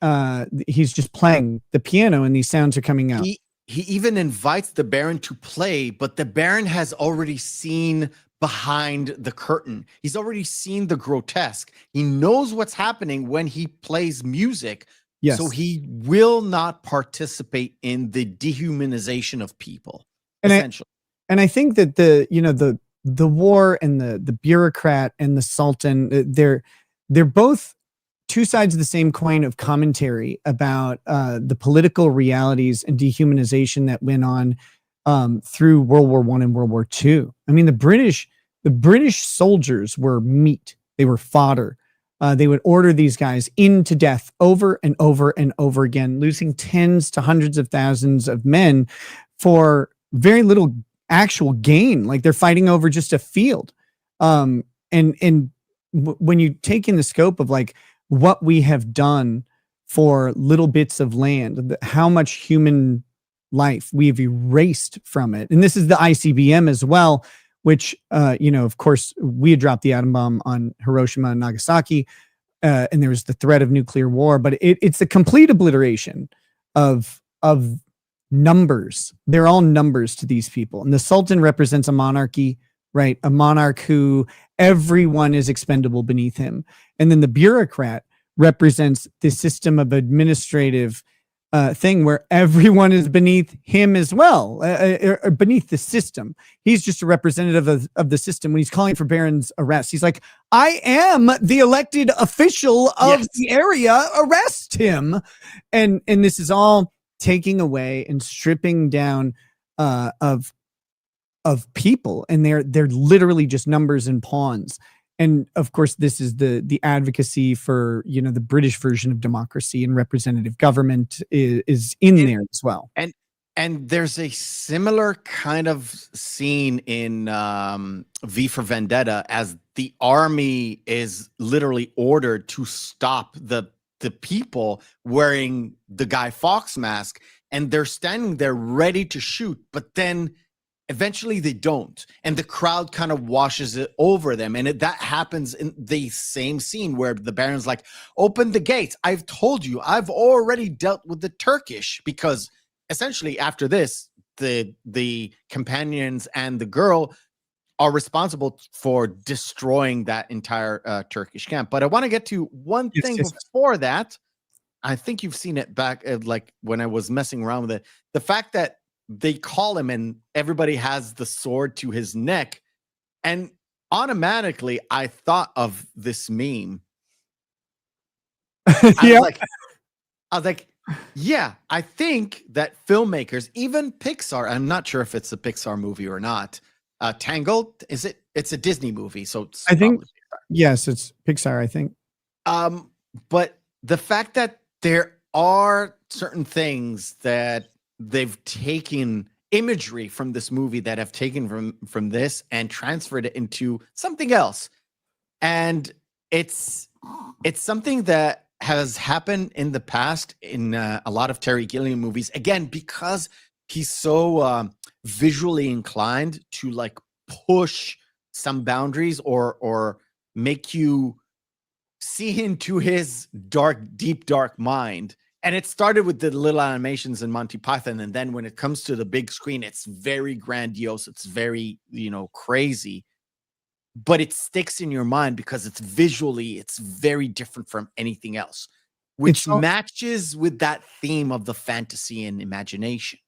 he's just playing the piano and these sounds are coming out. He even invites the Baron to play, but the Baron has already seen behind the curtain. He's already seen the grotesque. He knows what's happening when he plays music. Yes. So he will not participate in the dehumanization of people, and essentially. I think that the war and the bureaucrat and the Sultan, they're both two sides of the same coin of commentary about the political realities and dehumanization that went on through World War I and World War II. I mean, the British soldiers were meat. They were fodder. They would order these guys into death over and over and over again, losing tens to hundreds of thousands of men for very little actual gain. Like they're fighting over just a field. And when you take in the scope of like what we have done for little bits of land, how much human life we've erased from it. And this is the ICBM as well, which, of course, we had dropped the atom bomb on Hiroshima and Nagasaki, and there was the threat of nuclear war. But it's a complete obliteration of numbers. They're all numbers to these people. And the Sultan represents a monarchy, right? A monarch who everyone is expendable beneath him. And then the bureaucrat represents the system of administrative thing where everyone is beneath him as well, or beneath the system. He's just a representative of the system. When he's calling for Baron's arrest, he's like, I am the elected official of the area, arrest him. And this is all taking away and stripping down of people, and they're literally just numbers and pawns. And of course, this is the advocacy for, the British version of democracy and representative government is in there as well. And there's a similar kind of scene in V for Vendetta, as the army is literally ordered to stop the people wearing the Guy Fawkes mask, and they're standing there ready to shoot, but then eventually they don't, and the crowd kind of washes it over them. And that happens in the same scene where the Baron's like, open the gates. I've told you, I've already dealt with the Turkish, because essentially after this, the companions and the girl are responsible for destroying that entire Turkish camp. But I want to get to one thing before that. I think you've seen it back like when I was messing around with it. The fact that they call him and everybody has the sword to his neck. And automatically I thought of this meme. I was like, yeah, I think that filmmakers, even Pixar, I'm not sure if it's a Pixar movie or not. Tangled, is it? It's a Disney movie. So I think, yes, it's Pixar, I think. But the fact that there are certain things that they've taken imagery from this movie that have taken from this and transferred it into something else. And it's something that has happened in the past in a lot of Terry Gilliam movies. Again, because he's so visually inclined to like push some boundaries or make you see into his deep, dark mind. And it started with the little animations in Monty Python. And then when it comes to the big screen, it's very grandiose. It's very, crazy. But it sticks in your mind because it's very different from anything else, which matches with that theme of the fantasy and imagination.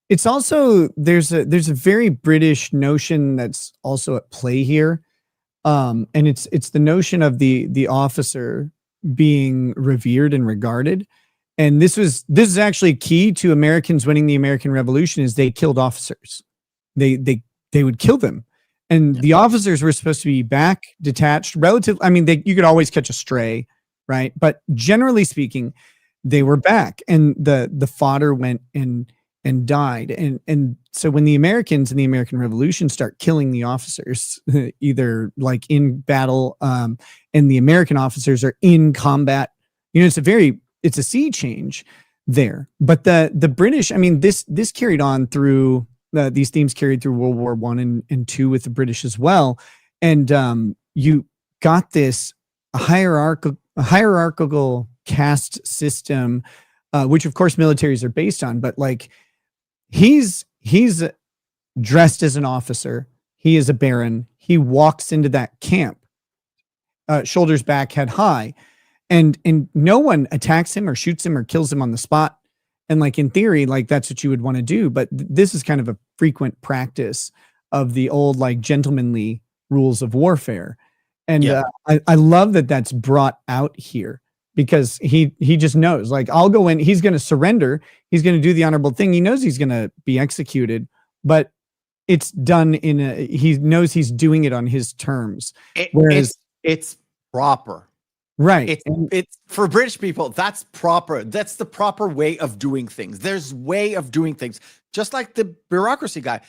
It's also, there's a very British notion that's also at play here. And it's the notion of the officer being revered and regarded. And this is actually key to Americans winning the American Revolution, is they killed officers. They would kill them. And the officers were supposed to be back, detached, relative. I mean, you could always catch a stray, right? But generally speaking, they were back, and the fodder went and died. And so when the Americans in the American Revolution start killing the officers, either like in battle, and the American officers are in combat, it's a sea change. there. But the British, I mean, this carried on through these themes carried through World War I and II with the British as well. And you got this hierarchical caste system, which of course militaries are based on, but like he's dressed as an officer. He is a baron. He walks into that camp, shoulders back, head high, and no one attacks him or shoots him or kills him on the spot. And like in theory, like that's what you would want to do. But this is kind of a frequent practice of the old like gentlemanly rules of warfare. And I love that that's brought out here, because he just knows, like, I'll go in, he's going to surrender. He's going to do the honorable thing. He knows he's going to be executed, but it's done he knows he's doing it on his terms. Whereas it's proper. Right. It's for British people. That's proper. That's the proper way of doing things. There's way of doing things. Just like the bureaucracy guy.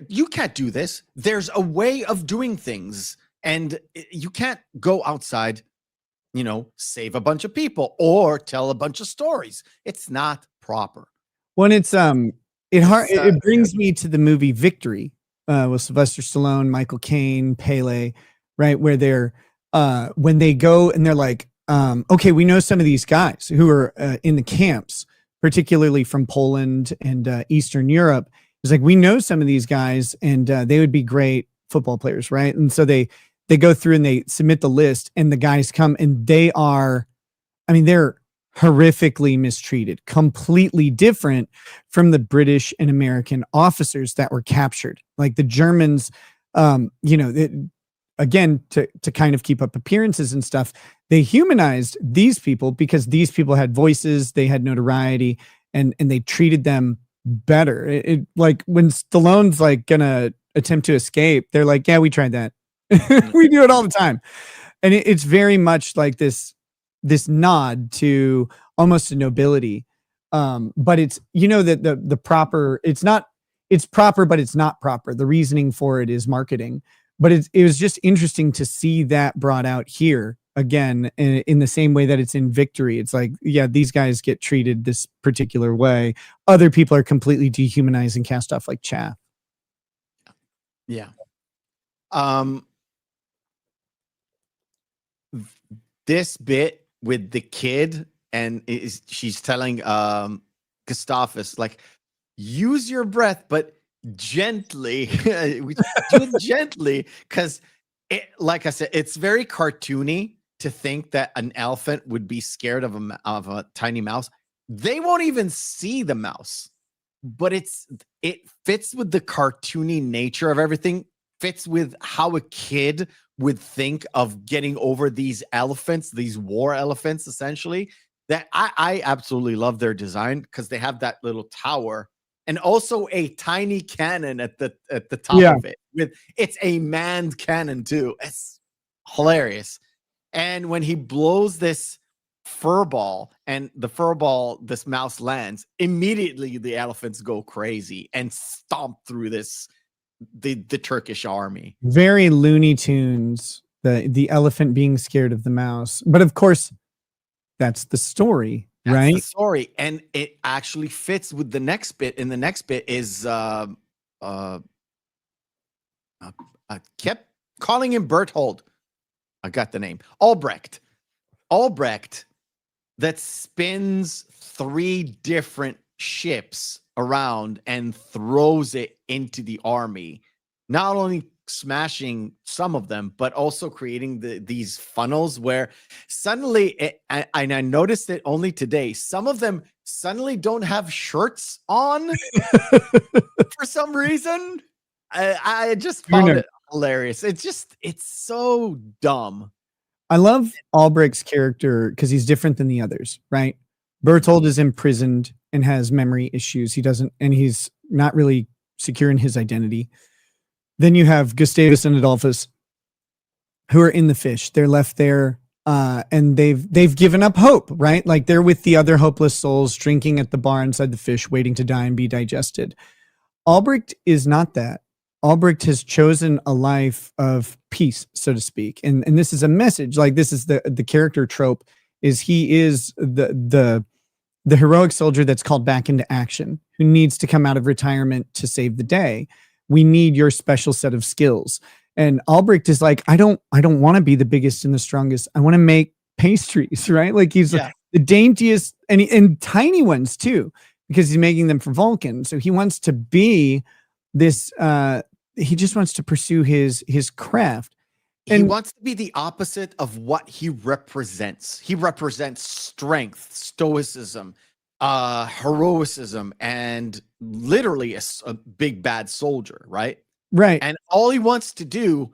You can't do this. There's a way of doing things. And you can't go outside, save a bunch of people or tell a bunch of stories. It's not proper. When it brings me to the movie Victory with Sylvester Stallone, Michael Caine, Pele, right? Where they're when they go and they're like, okay, we know some of these guys who are in the camps, particularly from Poland and Eastern Europe. It's like, we know some of these guys and they would be great football players, right? And so they go through and they submit the list, and the guys come and they're horrifically mistreated, completely different from the British and American officers that were captured. Like the Germans, again, to kind of keep up appearances and stuff, they humanized these people because these people had voices, they had notoriety, and they treated them better. Like when Stallone's like gonna attempt to escape, they're like, yeah, we tried that. We do it all the time. And it's very much like this nod to almost a nobility. But it's, that the proper, it's proper, but it's not proper. The reasoning for it is marketing. But it was just interesting to see that brought out here again, in the same way that it's in Victory. It's like, yeah, these guys get treated this particular way. Other people are completely dehumanized and cast off like chaff. Yeah. This bit with the kid, and she's telling Gustavus, like, use your breath, but gently. We do it gently, because like I said, it's very cartoony to think that an elephant would be scared of a tiny mouse. They won't even see the mouse, but it fits with the cartoony nature of everything, fits with how a kid would think of getting over these elephants, these war elephants, essentially. That I absolutely love their design, because they have that little tower and also a tiny cannon at the top of it. It's a manned cannon too. It's hilarious. And when he blows this fur ball, and the fur ball, this mouse lands, immediately the elephants go crazy and stomp through the Turkish army. Very Looney Tunes, the elephant being scared of the mouse. But of course, that's the story, right? The story, and it actually fits with the next bit. And the next bit is I kept calling him Berthold. I got the name. Albrecht, that spins 3 different ships around and throws it into the army, not only smashing some of them, but also creating these funnels where suddenly, and I noticed it only today, some of them suddenly don't have shirts on for some reason. I just found it hilarious. It's so dumb. I love Albrecht's character because he's different than the others, right? Berthold is imprisoned and has memory issues. He's not really secure in his identity. Then you have Gustavus and Adolphus, who are in the fish. They're left there, and they've given up hope, right? Like they're with the other hopeless souls, drinking at the bar inside the fish, waiting to die and be digested. Albrecht is not that. Albrecht has chosen a life of peace, so to speak. And this is a message. Like this is the character trope, is he is the the heroic soldier that's called back into action, who needs to come out of retirement to save the day. We need your special set of skills. And Albrecht is like, I don't want to be the biggest and the strongest. I want to make pastries, right? Like he's the daintiest and tiny ones too, because he's making them for Vulcan. So he wants to be this, he just wants to pursue his craft. And he wants to be the opposite of what he represents. He represents strength, stoicism, heroicism, and literally a big bad soldier, right? Right. And all he wants to do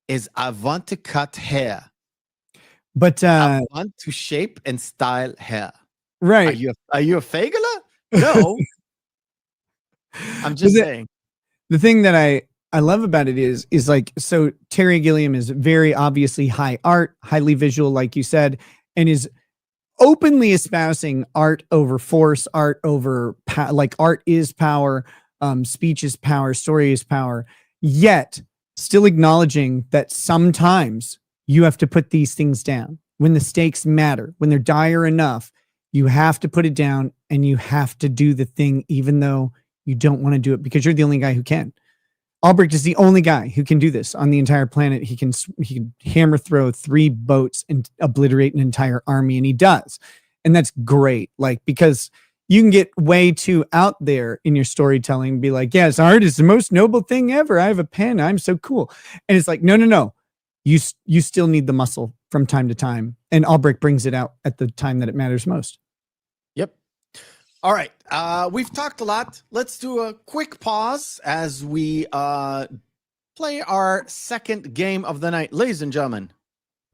is, I want to cut hair. But I want to shape and style hair. Right. Are you a Fagala? No. I'm just saying. The thing that I love about it is like, so Terry Gilliam is very obviously high art, highly visual, like you said, and is openly espousing art over force, art over like art is power, speech is power, story is power, yet still acknowledging that sometimes you have to put these things down when the stakes matter, when they're dire enough. You have to put it down and you have to do the thing, even though you don't want to do it, because you're the only guy who can. Albrecht is the only guy who can do this on the entire planet. He can hammer throw 3 boats and obliterate an entire army, and he does. And that's great. Like, because you can get way too out there in your storytelling and be like, yes, art is the most noble thing ever. I have a pen. I'm so cool. And it's like, no. You still need the muscle from time to time. And Albrecht brings it out at the time that it matters most. Yep. All right. We've talked a lot. Let's do a quick pause as we play our second game of the night. Ladies and gentlemen,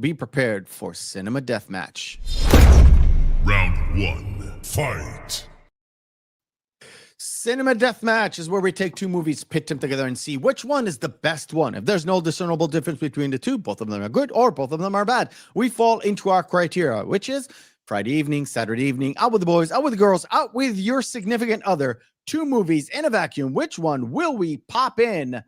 be prepared for Cinema Deathmatch. Round 1, fight. Cinema Deathmatch is where we take 2 movies, pit them together, and see which one is the best one. If there's no discernible difference between the 2, both of them are good or both of them are bad, we fall into our criteria, which is Friday evening, Saturday evening, out with the boys, out with the girls, out with your significant other. 2 movies in a vacuum. Which one will we pop in?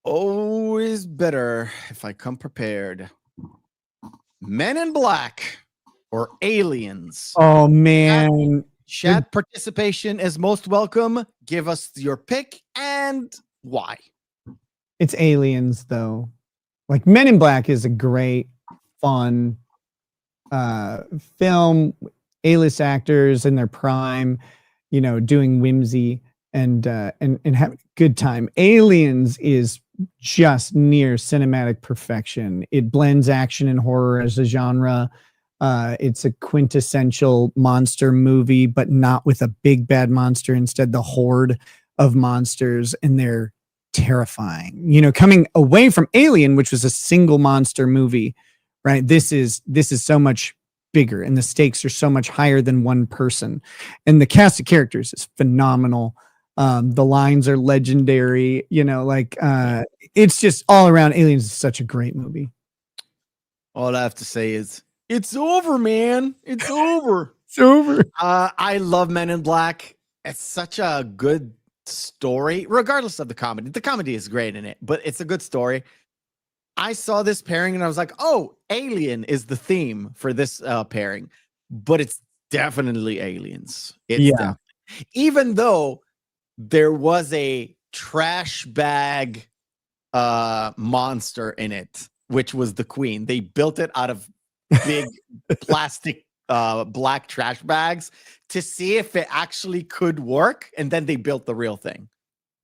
Always better if I come prepared. Men in Black or Aliens? Oh, man. Chat participation is most welcome. Give us your pick and why. It's Aliens, though. Like, Men in Black is a great, fun film. A-list actors in their prime, you know, doing whimsy and having a good time. Aliens is just near cinematic perfection. It blends action and horror as a genre. It's a quintessential monster movie, but not with a big bad monster. Instead, the horde of monsters, and they're terrifying. You know, coming away from Alien, which was a single monster movie, right? This is so much bigger, and the stakes are so much higher than one person. And the cast of characters is phenomenal. The lines are legendary. You know, like it's just all around. Aliens is such a great movie. All I have to say is, it's over, man. It's over. It's over. I love Men in Black. It's such a good story, regardless of the comedy. The comedy is great in it, but it's a good story. I saw this pairing and I was like, oh, Alien is the theme for this pairing, but it's definitely Aliens. Even though there was a trash bag monster in it, which was the Queen. They built it out of big plastic black trash bags to see if it actually could work, and then they built the real thing.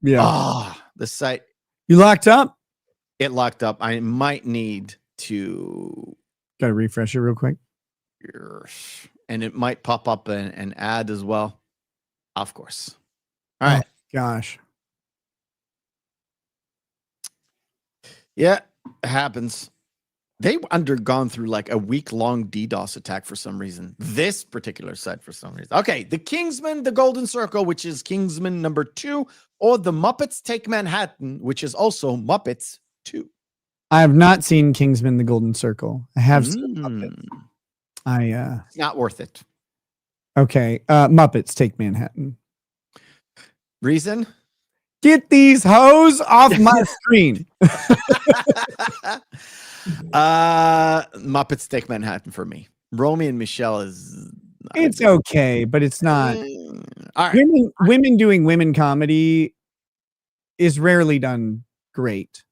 The site, you locked up. It locked up. I might need to gotta refresh it real quick, and it might pop up an ad as well, of course. All right. Gosh, yeah, it happens. They undergone through like a week-long DDoS attack for some reason. This particular site for some reason. Okay, The Kingsman, The Golden Circle, which is Kingsman number 2, or The Muppets Take Manhattan, which is also Muppets 2. I have not seen Kingsman: The Golden Circle. I have seen Muppets. It's not worth it. Okay, Muppets Take Manhattan. Reason? Get these hoes off my screen. Muppets Take Manhattan for me. Romy and Michelle is. It's okay, but it's not. All right. Women doing women comedy is rarely done great.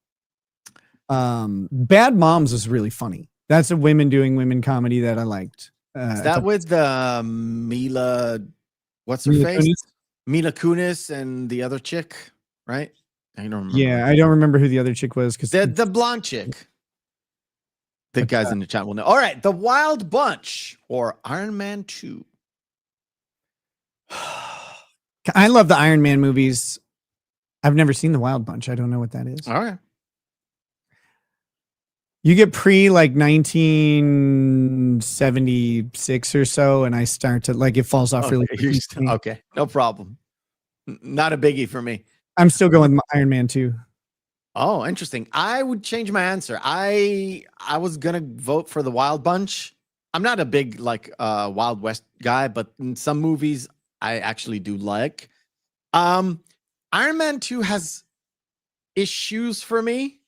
Bad Moms is really funny. That's a women doing women comedy that I liked. Is that with Mila? What's her face? Kunis? Mila Kunis and the other chick, right? I don't remember. Yeah, I don't remember who the other chick was because The blonde chick. The guys in the chat will know. All right, The Wild Bunch or Iron Man 2. I love the Iron Man movies. I've never seen The Wild Bunch. I don't know what that is. All right. You get pre like 1976 or so, and I start to like it falls off really quickly. Okay, no problem. Not a biggie for me. I'm still going with Iron Man 2. Oh, interesting. I would change my answer. I was gonna vote for The Wild Bunch. I'm not a big like Wild West guy, but in some movies I actually do like. Iron Man 2 has issues for me.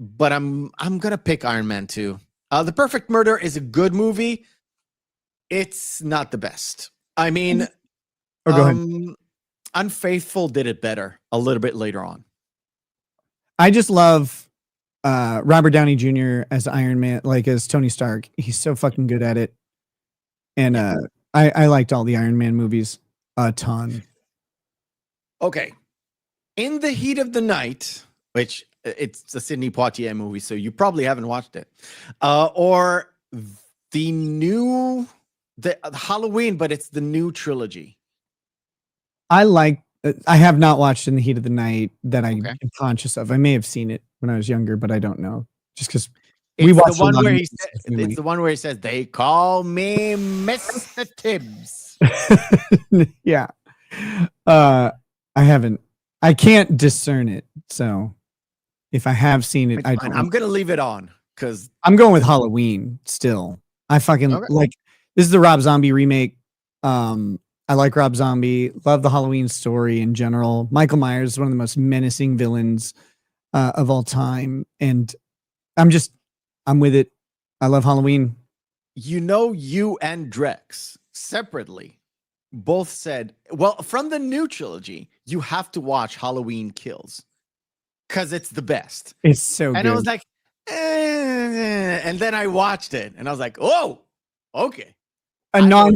But I'm gonna pick Iron Man 2. The Perfect Murder is a good movie. It's not the best. I mean, go ahead. Unfaithful did it better a little bit later on. I just love Robert Downey Jr. as Iron Man, like as Tony Stark. He's so fucking good at it. And I liked all the Iron Man movies a ton. Okay. In the Heat of the Night, which it's a Sidney Poitier movie, so you probably haven't watched it. Or the Halloween, but it's the new trilogy. I have not watched In the Heat of the Night that I'm conscious of. I may have seen it when I was younger, but I don't know. Just because we watched the one where it's the one where he says, "They call me Mr. Tibbs." Yeah. I haven't. I can't discern it. So if I have seen it, I'm gonna leave it on because I'm going with Halloween still. I fucking like this is the Rob Zombie remake. I like Rob Zombie. Love the Halloween story in general. Michael Myers is one of the most menacing villains of all time. And I'm with it. I love Halloween. You and Drex separately both said, well, from the new trilogy, you have to watch Halloween Kills because it's the best. It's so good. And I was like, and then I watched it and I was like, oh, okay. I know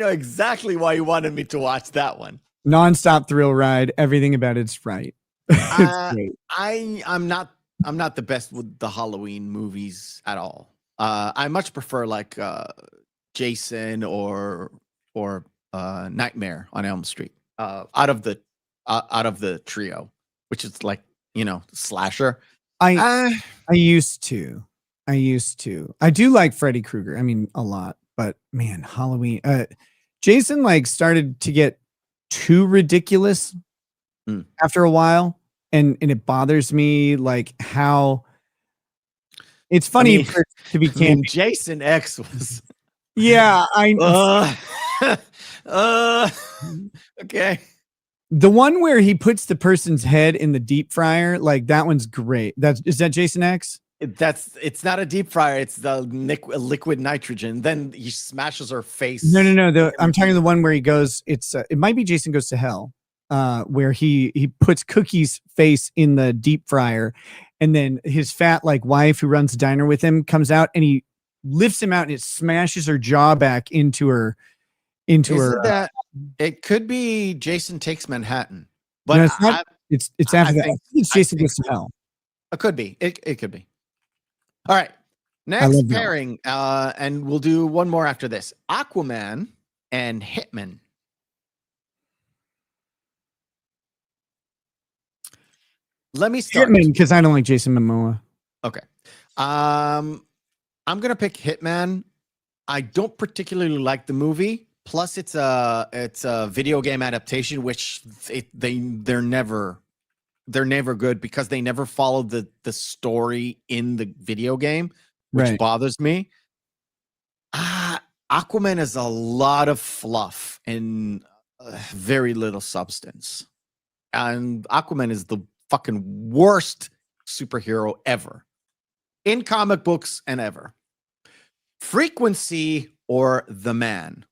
exactly why you wanted me to watch that one. Nonstop thrill ride. Everything about it's right. It's great. I'm not the best with the Halloween movies at all. I much prefer like Jason or Nightmare on Elm Street. Out of the trio, which is like slasher. I used to. I do like Freddy Krueger. I mean, a lot. But man, Halloween, Jason like started to get too ridiculous after a while, and it bothers me like how it's funny to be candid. Jason X was, yeah, okay. The one where he puts the person's head in the deep fryer, like that one's great. Is that Jason X? It's not a deep fryer. It's the liquid nitrogen. Then he smashes her face. No. I'm talking the one where he goes. It might be Jason Goes to Hell, where he puts Cookie's face in the deep fryer, and then his fat like wife who runs the diner with him comes out and he lifts him out and it smashes her jaw back into her. That it could be Jason Takes Manhattan, but no, it's not. It's after that. It's Jason Goes to Hell. It could be. It could be. All right. Next pairing, and we'll do one more after this. Aquaman and Hitman. Let me start. Hitman, because I don't like Jason Momoa. Okay. I'm gonna pick Hitman. I don't particularly like the movie. Plus, it's a video game adaptation, which they're never good because they never follow the story in the video game, which bothers me. Aquaman is a lot of fluff and very little substance. And Aquaman is the fucking worst superhero ever. in comic books and ever. Frequency or The Man?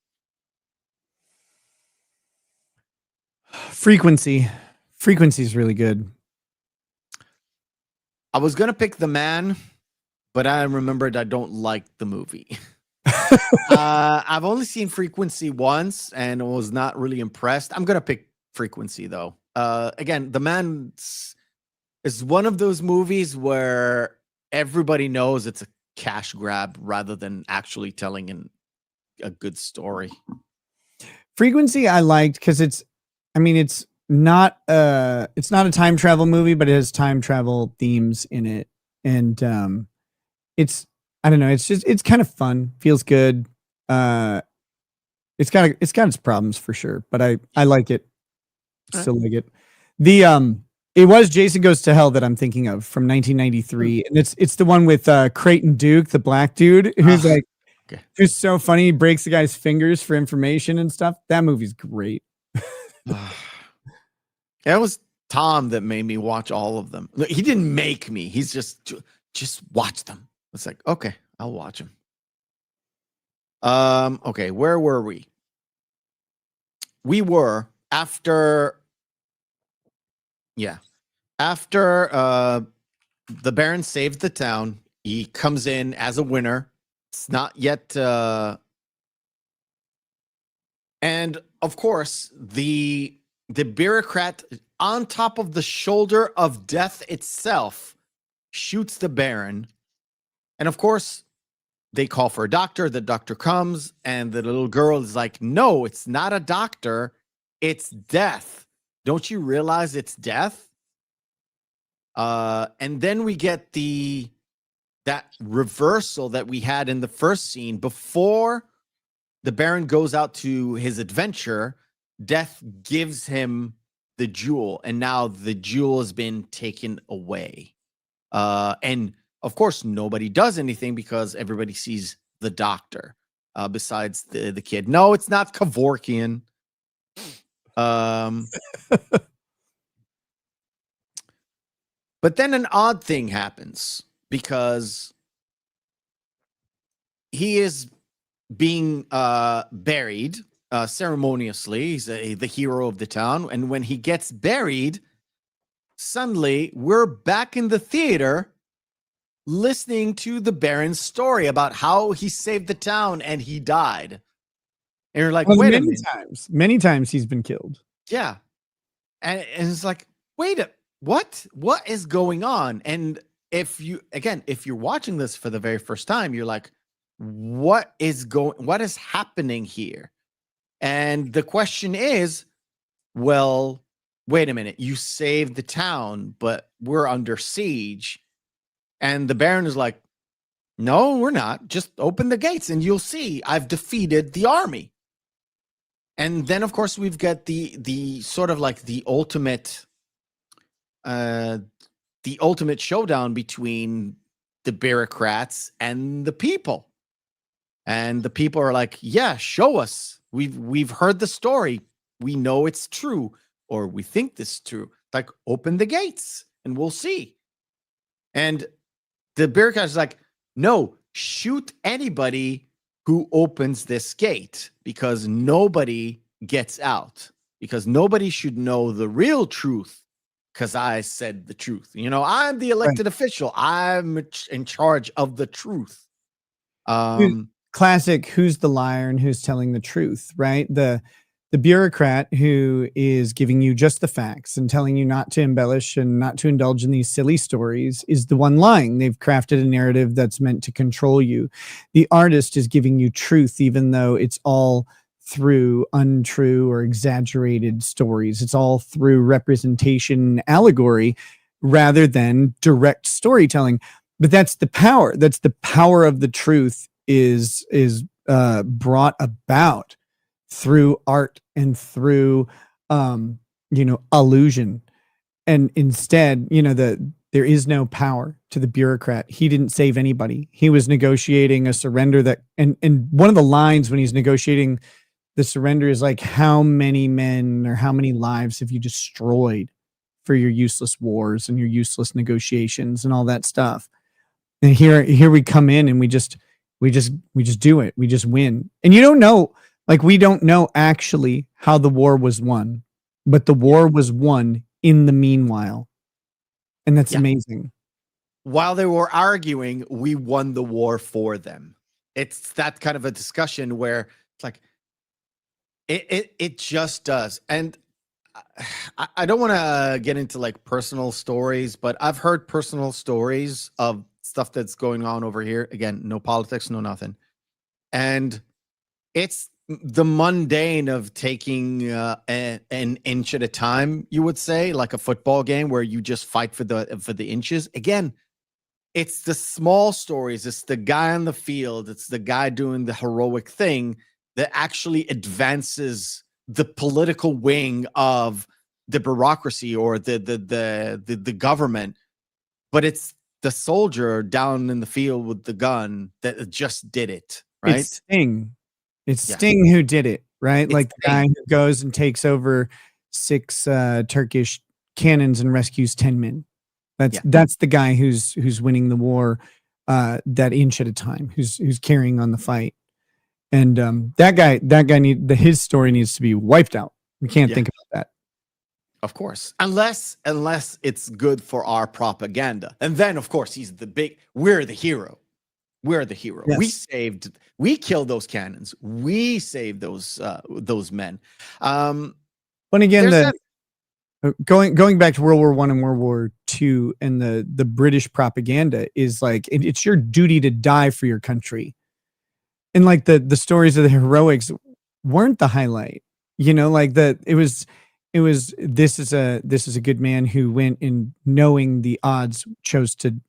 Frequency. Frequency is really good. I was going to pick The Man, but I remembered I don't like the movie. I've only seen Frequency once and was not really impressed. I'm going to pick Frequency, though. Again, The Man is one of those movies where everybody knows it's a cash grab rather than actually telling a good story. Frequency I liked because it's not a time travel movie, but it has time travel themes in it. And it's kind of fun, feels good. It's got its problems for sure, but I like it. Still like it. It was Jason Goes to Hell that I'm thinking of from 1993, and it's the one with Creighton Duke, the black dude, who's who's so funny. He breaks the guy's fingers for information and stuff. That movie's great. It was Tom that made me watch all of them. He didn't make me. He's just watch them. It's like, okay, I'll watch them. Okay, where were we? We were after the Baron saves the town. He comes in as a winner. It's not yet and of course the bureaucrat on top of the shoulder of death itself shoots the Baron. And of course, they call for a doctor. The doctor comes, and the little girl is like, no, it's not a doctor. It's death. Don't you realize it's death? And then we get that reversal that we had in the first scene. Before the Baron goes out to his adventure, death gives him the jewel, and now the jewel has been taken away. And of course, nobody does anything because everybody sees the doctor, besides the kid. No, it's not Kevorkian. But then an odd thing happens because he is being buried ceremoniously. He's the hero of the town. And when he gets buried, suddenly we're back in the theater listening to the Baron's story about how he saved the town and he died. And you're like, wait a minute. Many times he's been killed. Yeah. And it's like, what is going on? And if you're watching this for the very first time, you're like, what is happening here? And the question is, well, wait a minute, you saved the town, but we're under siege. And the Baron is like, no, we're not. Just open the gates and you'll see I've defeated the army. And then, of course, we've got the sort of like the ultimate showdown between the bureaucrats and the people. And the people are like, yeah, show us. We've heard the story. We know it's true, or we think this is true. Like, open the gates and we'll see. And the bureaucrat is like, no, shoot anybody who opens this gate, because nobody gets out, because nobody should know the real truth, because I said the truth. You know, I'm the elected official. I'm in charge of the truth. Classic, who's the liar and who's telling the truth, right? The bureaucrat who is giving you just the facts and telling you not to embellish and not to indulge in these silly stories is the one lying. They've crafted a narrative that's meant to control you. The artist is giving you truth, even though it's all through untrue or exaggerated stories. It's all through representation, allegory, rather than direct storytelling. But that's the power. That's the power of the truth is brought about through art and through illusion. And instead, there is no power to the bureaucrat. He didn't save anybody. He was negotiating a surrender and one of the lines when he's negotiating the surrender is like, how many men or how many lives have you destroyed for your useless wars and your useless negotiations and all that stuff? And here we come in and we just do it. We just win. And you don't know, like, we don't know actually how the war was won, but the war was won in the meanwhile. And that's amazing. While they were arguing, we won the war for them. It's that kind of a discussion where it's like, it just does. And I don't want to get into like personal stories, but I've heard personal stories of stuff that's going on over here. Again, no politics, no nothing. And it's the mundane of taking an inch at a time, you would say, like a football game where you just fight for the inches. Again, it's the small stories. It's the guy on the field. It's the guy doing the heroic thing that actually advances the political wing of the bureaucracy or the government. But it's the soldier down in the field with the gun that just did it, right? It's Sting. It's Sting who did it, right? It's like the guy who goes and takes over 6 Turkish cannons and rescues 10 men. That's the guy who's winning the war that inch at a time, who's carrying on the fight. And that guy his story needs to be wiped out. We can't think about that. Of course, unless it's good for our propaganda. And then of course we're the hero. We're the hero. Yes. We killed those cannons. We saved those men. But again, going back to World War I and World War II, and the British propaganda is like, it's your duty to die for your country. And like the stories of the heroics weren't the highlight, like it was this is a good man who went in knowing the odds chose to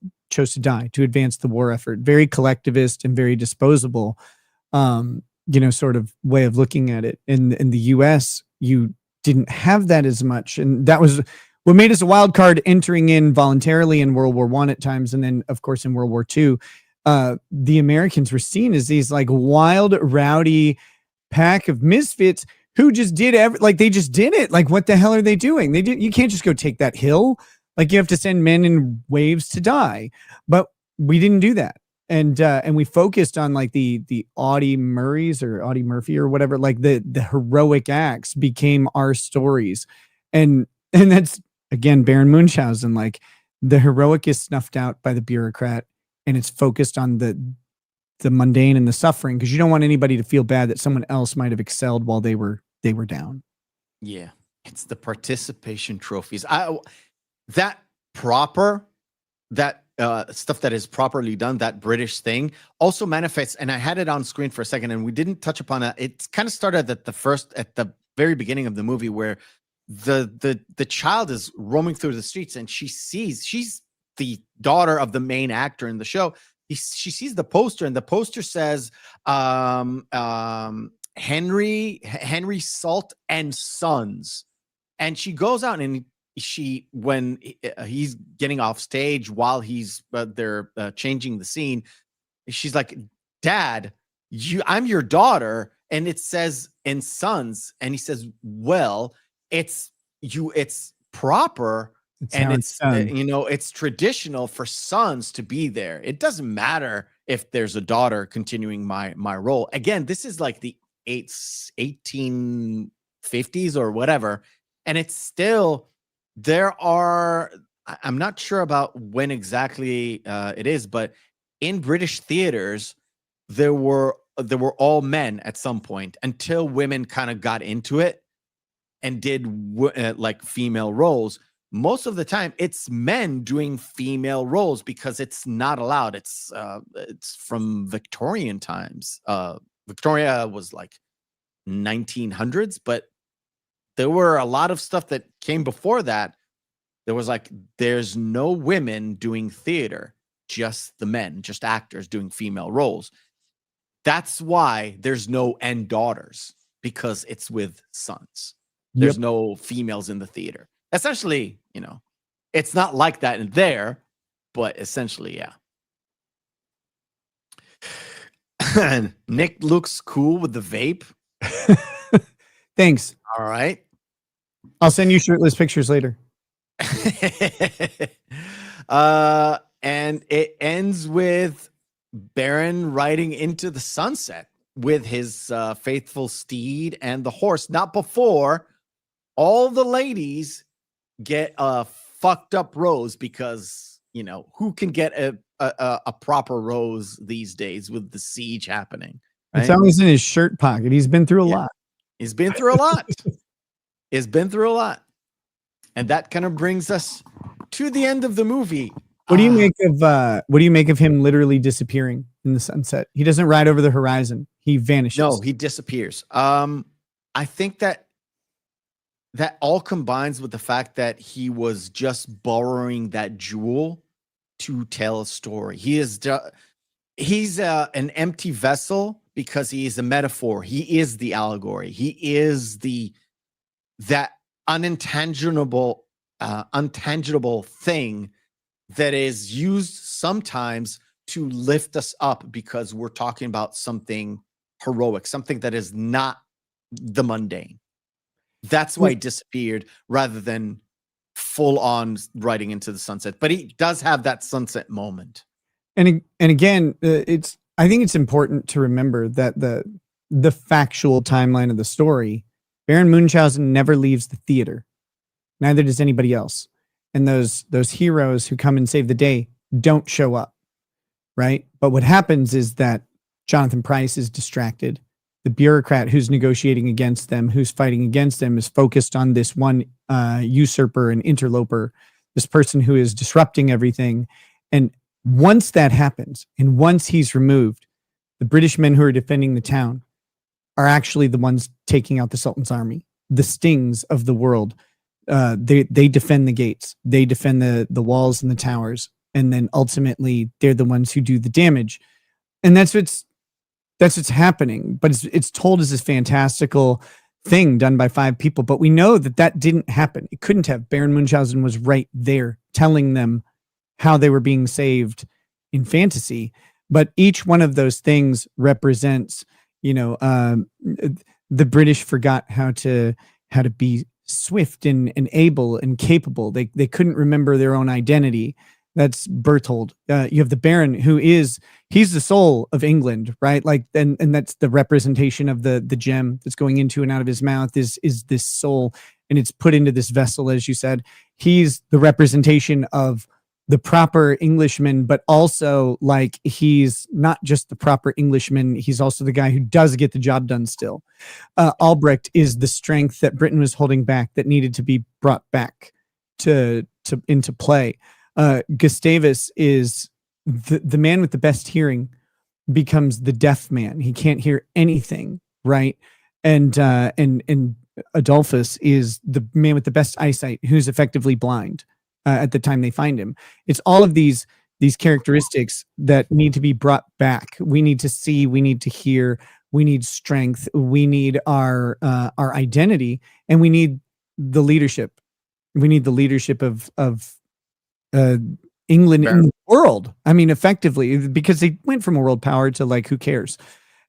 die to advance the war effort. Very collectivist and very disposable, sort of way of looking at it. In the US, you didn't have that as much. And that was what made us a wild card entering in voluntarily in World War I at times. And then of course in World War II, the Americans were seen as these like wild, rowdy pack of misfits who just did they just did it. Like, what the hell are they doing? You can't just go take that hill. Like, you have to send men in waves to die. But we didn't do that. And we focused on like the Audie Murphy or whatever, like the heroic acts became our stories. And that's again, Baron Munchausen, like the heroic is snuffed out by the bureaucrat, and it's focused on the mundane and the suffering, because you don't want anybody to feel bad that someone else might have excelled while they were down. Yeah. It's the participation trophies. That stuff that is properly done, that British thing also manifests, and I had it on screen for a second and we didn't touch upon it. It kind of started at the very beginning of the movie, where the child is roaming through the streets and she's the daughter of the main actor in the show. She sees the poster, and the poster says Henry Salt and Sons, and she goes out and when he's getting off stage while they're changing the scene, she's like, "Dad, I'm your daughter," and it says "and Sons," and he says, "Well, it's proper." And it's it's traditional for sons to be there. It doesn't matter if there's a daughter continuing my role. Again, this is like the 1850s or whatever, and it's still I'm not sure about when exactly it is, but in British theaters there were all men at some point, until women kind of got into it and did like female roles. Most of the time it's men doing female roles because it's not allowed. It's from Victorian times. Victoria was like 1900s, but there were a lot of stuff that came before that. There was like, there's no women doing theater, just the men, just actors doing female roles. That's why there's no "and daughters," because it's with sons. There's no females in the theater. Essentially, it's not like that in there, but essentially, yeah. And Nick looks cool with the vape. Thanks. All right. I'll send you shirtless pictures later. And it ends with Baron riding into the sunset with his faithful steed and the horse. Not before all the ladies get a fucked up rose, because who can get a proper rose these days with the siege happening? Right? It's always in his shirt pocket. He's been through a lot. He's been through a lot. He's been through a lot. And that kind of brings us to the end of the movie. What do you make of him literally disappearing in the sunset? He doesn't ride over the horizon. He vanishes. No, he disappears. I think that all combines with the fact that he was just borrowing that jewel to tell a story. He's an empty vessel because he is a metaphor. He is the allegory. He is that unintangible thing that is used sometimes to lift us up, because we're talking about something heroic, something that is not the mundane. That's why he disappeared rather than full on riding into the sunset. But he does have that sunset moment. And again, I think it's important to remember that the factual timeline of the story, Baron Munchausen never leaves the theater. Neither does anybody else. And those heroes who come and save the day don't show up, right? But what happens is that Jonathan Pryce is distracted. The bureaucrat who's negotiating against them, who's fighting against them, is focused on this one usurper and interloper, this person who is disrupting everything. And once that happens, and once he's removed, the British men who are defending the town are actually the ones taking out the Sultan's army. The Stings of the world. They defend the gates, they defend the walls and the towers, and then ultimately they're the ones who do the damage. And that's what's happening. But it's told as this fantastical thing done by 5 people. But we know that didn't happen. It couldn't have. Baron Munchausen was right there telling them how they were being saved in fantasy. But each one of those things represents, the British forgot how to be swift and able and capable. They couldn't remember their own identity. That's Berthold. You have the Baron, he's the soul of England, right? Like, and that's the representation of the gem that's going into and out of his mouth is this soul, and it's put into this vessel, as you said. He's the representation of the proper Englishman, but also, like, he's not just the proper Englishman, he's also the guy who does get the job done still. Albrecht is the strength that Britain was holding back, that needed to be brought back into play. Gustavus is the man with the best hearing becomes the deaf man. He can't hear anything, right? And Adolphus is the man with the best eyesight, who's effectively blind at the time they find him. It's all of these characteristics that need to be brought back. We need to see, we need to hear, we need strength, we need our identity, and we need the leadership. We need the leadership of England in the world. I mean, effectively, because they went from a world power to, like, who cares?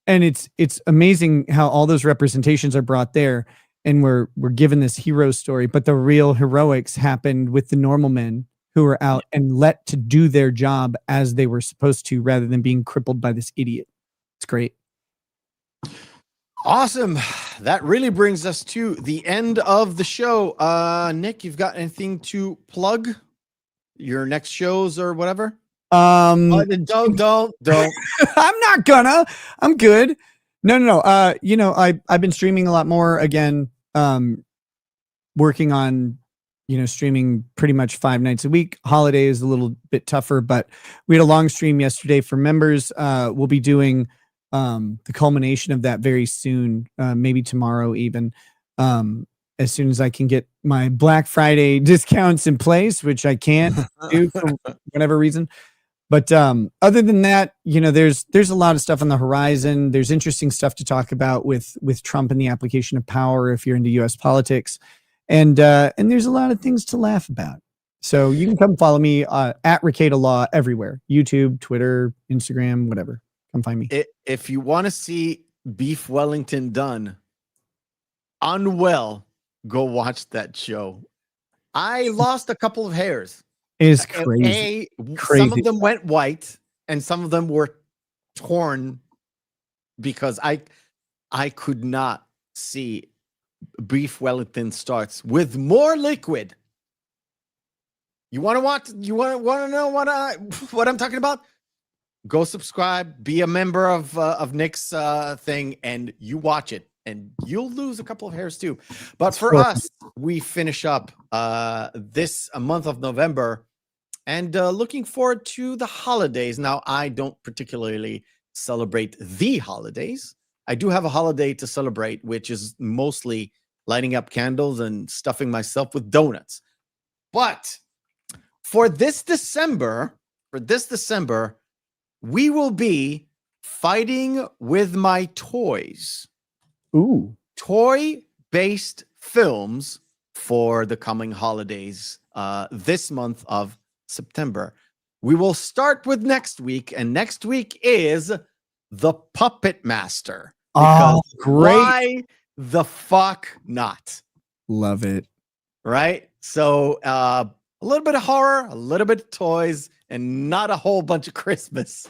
And it's amazing how all those representations are brought there, and we're given this hero story, but the real heroics happened with the normal men who were out and let to do their job as they were supposed to, rather than being crippled by this idiot. It's great. Awesome. That really brings us to the end of the show. Nick, you've got anything to plug? Your next shows or whatever? Don't. I'm not gonna. I'm good. No. I've been streaming a lot more again. Working on, streaming pretty much 5 nights a week. Holiday is a little bit tougher, but we had a long stream yesterday for members. We'll be doing the culmination of that very soon, maybe tomorrow even. As soon as I can get my Black Friday discounts in place, which I can't do for whatever reason. But other than that, there's a lot of stuff on the horizon. There's interesting stuff to talk about with Trump and the application of power, if you're into U.S. politics, and there's a lot of things to laugh about. So you can come follow me at Rekieta Law everywhere: YouTube, Twitter, Instagram, whatever. Come find me. If you want to see Beef Wellington done unwell, go watch that show. I lost a couple of hairs. is crazy. Some Crazy of them went white, and some of them were torn because I could not see beef Wellington starts with more liquid. You want to watch? You want to know what I'm talking about? Go subscribe, be a member of Nick's thing, and you watch it, and you'll lose a couple of hairs too. But for us, we finish up this month of November, and looking forward to the holidays. Now, I don't particularly celebrate the holidays. I do have a holiday to celebrate, which is mostly lighting up candles and stuffing myself with donuts. But for this December, we will be fighting with my toys. Ooh. Toy-based films for the coming holidays this month of September. We will start with next week, and next week is The Puppet Master. Oh, great. Why the fuck not? Love it. Right? So a little bit of horror, a little bit of toys, and not a whole bunch of Christmas.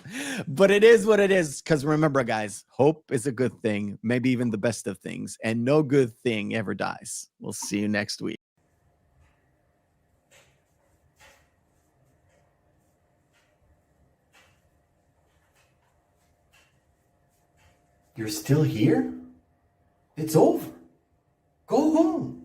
But it is what it is. Because remember, guys, hope is a good thing, maybe even the best of things, and no good thing ever dies. We'll see you next week. You're still here? It's over. Go home.